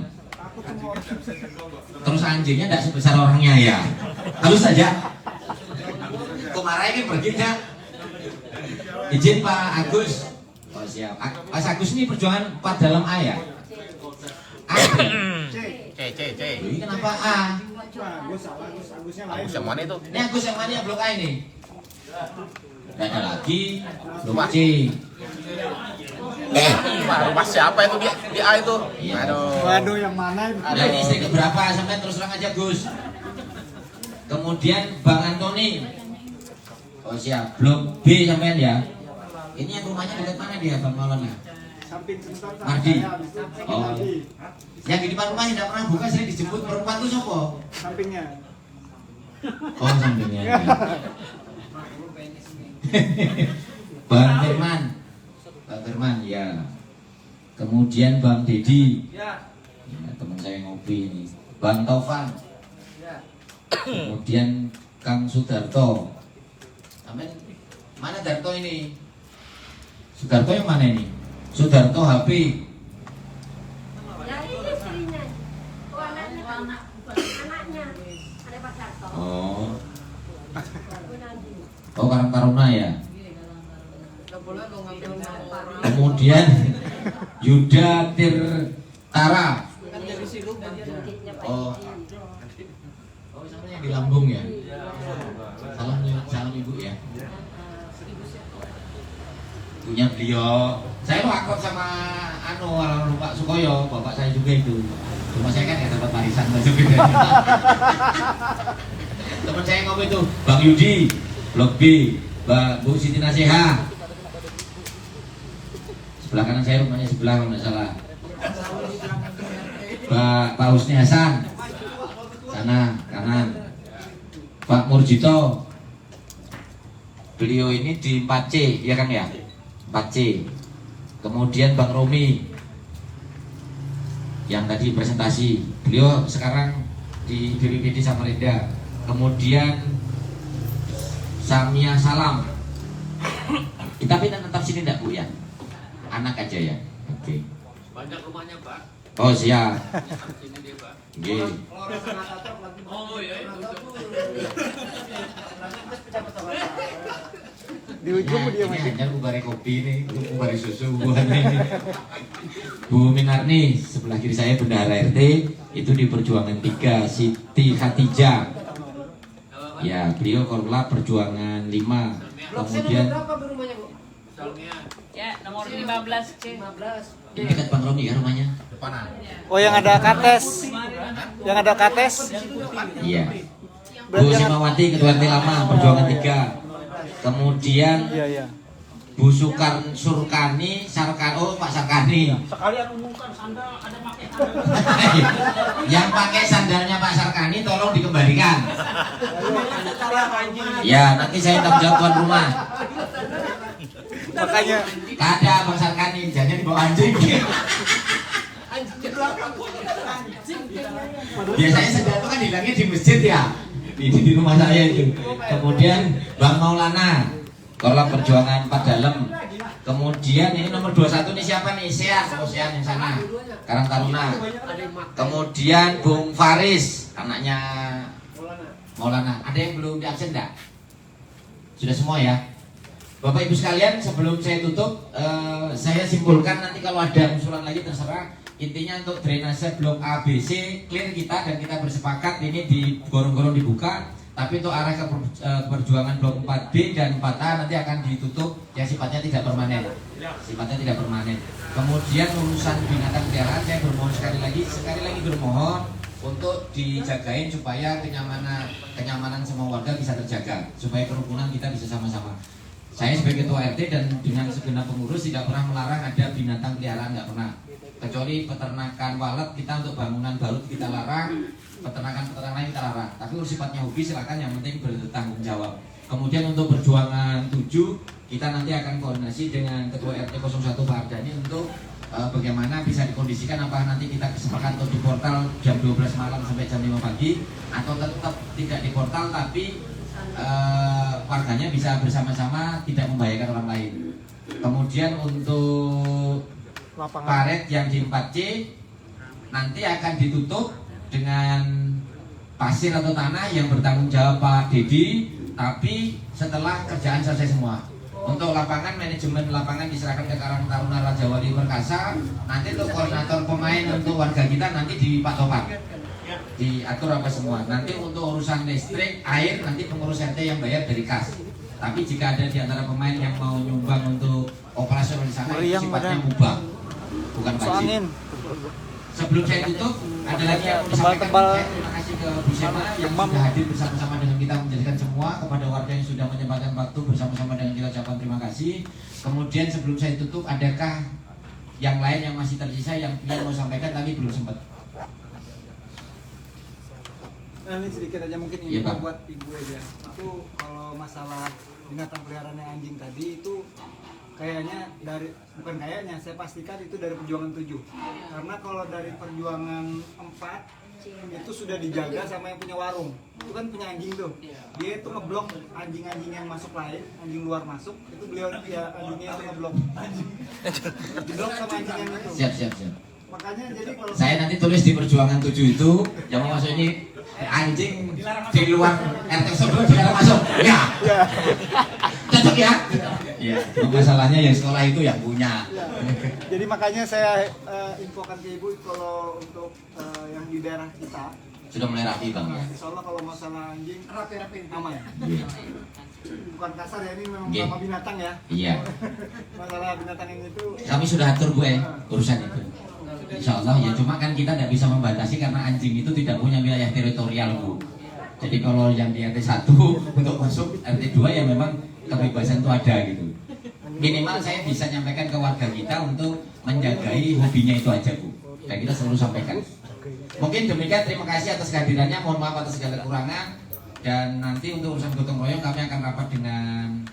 Terus anjingnya tidak sebesar orangnya ya. Halus saja. Kemarin kan pergi ya. Izin Pak Agus. Oh siap. Mas Agus ini perjuangan 4 dalam A ya? A. C. Ini kenapa A? Agusnya lain. Agus yang mana itu? Ini Agus yang mana ya blok A ini? Dan ada lagi blok C. Rumah siapa itu di A itu? Iya. Waduh yang mana itu? Ada ini istri keberapa? Sampai terus terang aja Gus. Kemudian Bang Antoni. Oh siap. Blok B sampean ya. Ini yang rumahnya dekat mana dia Bang Maulana? Samping sebentar. Mardi. Oh. Yang di depan rumah tidak pernah buka, sering dijemput perempuan tuh sopo? Sampingnya. Oh sampingnya. Ya. Bang Firman. Bang Firman ya. Kemudian Bang Dedi. Ya, teman saya ngopi ini. Bang Taufan. Kemudian Kang Sudarto. Amin. Mana Darto ini? Sudarto yang mana ini? Sudarto HP. Ya ini istrinya. Oh anaknya. Ada Pak Darto. Oh. Oh Karang Taruna ya. Kemudian Yuda Tirtara. Oh. Oh sama yang di lambung ya. Salam ibu ya. Punya beliau. Saya lo akrab sama Pak Sukoyo, bapak saya juga itu. Cuma saya kan nggak dapat warisan masuk gitu. Teman saya ngomong itu, Bang Yudi, Blok B, Bu Siti Nasihah. Sebelah kanan saya rumahnya sebelah kalau nggak salah. Pak Husni Hasan, sana kanan. Pak Murjito, beliau ini di 4C, ya Kang ya? 4C. Kemudian Bang Romi yang tadi presentasi, beliau sekarang di BPBD Samarinda. Kemudian Samia Salam. Tapi tetap sini enggak Bu ya? Anak aja ya. Oke. Banyak rumahnya Pak. Oh siap. Sini dia Pak. Oke. Oh iya itu. Di ujung dia ini masih. hanya ubari kopi nih, ubari susu buah ini. Bu Minarni sebelah kiri saya bendahara RT itu di Perjuangan 3 Siti Khatijah. Ya beliau korlap Perjuangan 5. Kemudian Ya, nomor 15C. ini dekat Bang Romi ya rumahnya. Oh yang ada kates. Yang ada kates. Iya. Bu Simawati Ketua RT lama Perjuangan 3. Kemudian Iya. Bu Surkani Pak Sarkani. Sekalian umumkan sandal ada pakai Yang pakai sandalnya Pak Sarkani tolong dikembalikan. Ya nanti saya tanggung jawab tuan rumah. Makanya Ada Bang Sarkani, jangan dibawa anjing. Biasanya sendal itu kan hilangnya di masjid ya. Di rumah saya itu. Kemudian Bang Maulana, Korlap Perjuangan 4 Dalem. Kemudian ini nomor 21 nih siapa nih? Sean yang sana. Karang Taruna. Kemudian Bung Faris, anaknya Maulana. Ada yang belum di absen enggak? Sudah semua ya. Bapak Ibu sekalian, sebelum saya tutup, saya simpulkan nanti kalau ada usulan lagi terserah. Intinya untuk drainase blok A, B, C clear kita dan kita bersepakat ini di gorong-gorong dibuka. Tapi untuk arah ke perjuangan blok 4B dan 4A nanti akan ditutup yang sifatnya tidak permanen. Sifatnya tidak permanen. Kemudian urusan binatang peliharaan saya bermohon sekali lagi bermohon untuk dijagain supaya kenyamanan semua warga bisa terjaga, supaya kerukunan kita bisa sama-sama. Saya sebagai ketua RT dan dengan segenap pengurus tidak pernah melarang ada binatang peliharaan, nggak pernah. Kecuali peternakan walet kita untuk bangunan baru kita larang, peternakan lain kita larang. Tapi kalau sifatnya hobi silakan, yang penting bertanggung jawab. Kemudian untuk perjuangan 7 kita nanti akan koordinasi dengan ketua RT 01 Pak Ardani untuk bagaimana bisa dikondisikan, apa nanti kita kesepakatan untuk di portal jam 12 malam sampai jam 5 pagi atau tetap tidak di portal tapi warganya bisa bersama-sama tidak membahayakan orang lain. Kemudian untuk paret yang di 4C nanti akan ditutup dengan pasir atau tanah yang bertanggung jawab Pak Dedi, tapi setelah kerjaan selesai semua. Untuk lapangan, manajemen lapangan diserahkan ke Karang Taruna Raja Wali Perkasa. Nanti untuk koordinator pemain untuk warga kita nanti di Pak Topan, diatur apa semua. Nanti untuk urusan listrik, air nanti pengurus RT yang bayar dari kas. Tapi jika ada di antara pemain yang mau nyumbang untuk operasional di sana, itu sifatnya mubah, bukan wajib. Sebelum saya tutup, ada lagi yang mau disampaikan. Saya terima kasih ke Bu Sema yang sudah hadir bersama-sama dengan kita menjadikan semua, kepada warga yang sudah menyempatkan waktu bersama-sama dengan kita ucapkan terima kasih. Kemudian sebelum saya tutup, adakah yang lain yang masih tersisa yang mau sampaikan tapi belum sempat? Nah, ini sedikit aja mungkin ini ya, buat Ibu aja. Itu kalau masalah binatang peliharaan anjing tadi itu kayaknya saya pastikan itu dari perjuangan 7. Karena kalau dari perjuangan 4 itu sudah dijaga sama yang punya warung. Itu kan punya anjing tuh. Dia itu ngeblok anjing-anjing yang masuk lain, anjing luar masuk, itu beliau ya anjingnya itu ngeblok. Diblok sama anjing yang itu. Siap. Makanya jadi kalau saya nanti tulis di perjuangan 7 itu yang mau masuk ini anjing di luar RT sebelum dilarang masuk. Ya. Cocok ya? Ya. Masalahnya yang sekolah itu yang punya. Jadi makanya saya infokan ke Ibu kalau untuk yang di daerah kita sudah mulai rapi Bang ya. Insya Allah kalau masalah anjing rapi aman. Iya. Bukan kasar ya, ini memang Iya. sama binatang ya. Iya. Masalah binatang ini itu Kami sudah atur gue urusan itu. Insya Allah ya, cuma kan kita tidak bisa membatasi karena anjing itu tidak punya wilayah teritorial Bu. Jadi kalau yang di RT 1 untuk masuk RT 2 ya memang kebebasan itu ada gitu. Minimal saya bisa nyampaikan ke warga kita untuk menjagai hobinya itu aja Bu. Dan kita selalu sampaikan. Mungkin demikian, terima kasih atas kehadirannya, mohon maaf atas segala kekurangan. Dan nanti untuk urusan gotong royong kami akan rapat dengan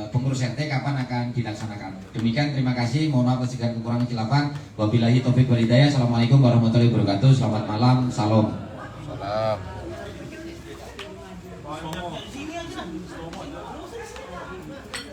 pengurus RT kapan akan dilaksanakan. Demikian, terima kasih, mohon maaf atas segala kekurangan khilafan. Wabillahi taufiq wal hidayah. Assalamualaikum warahmatullahi wabarakatuh. Selamat malam, salam. Salam.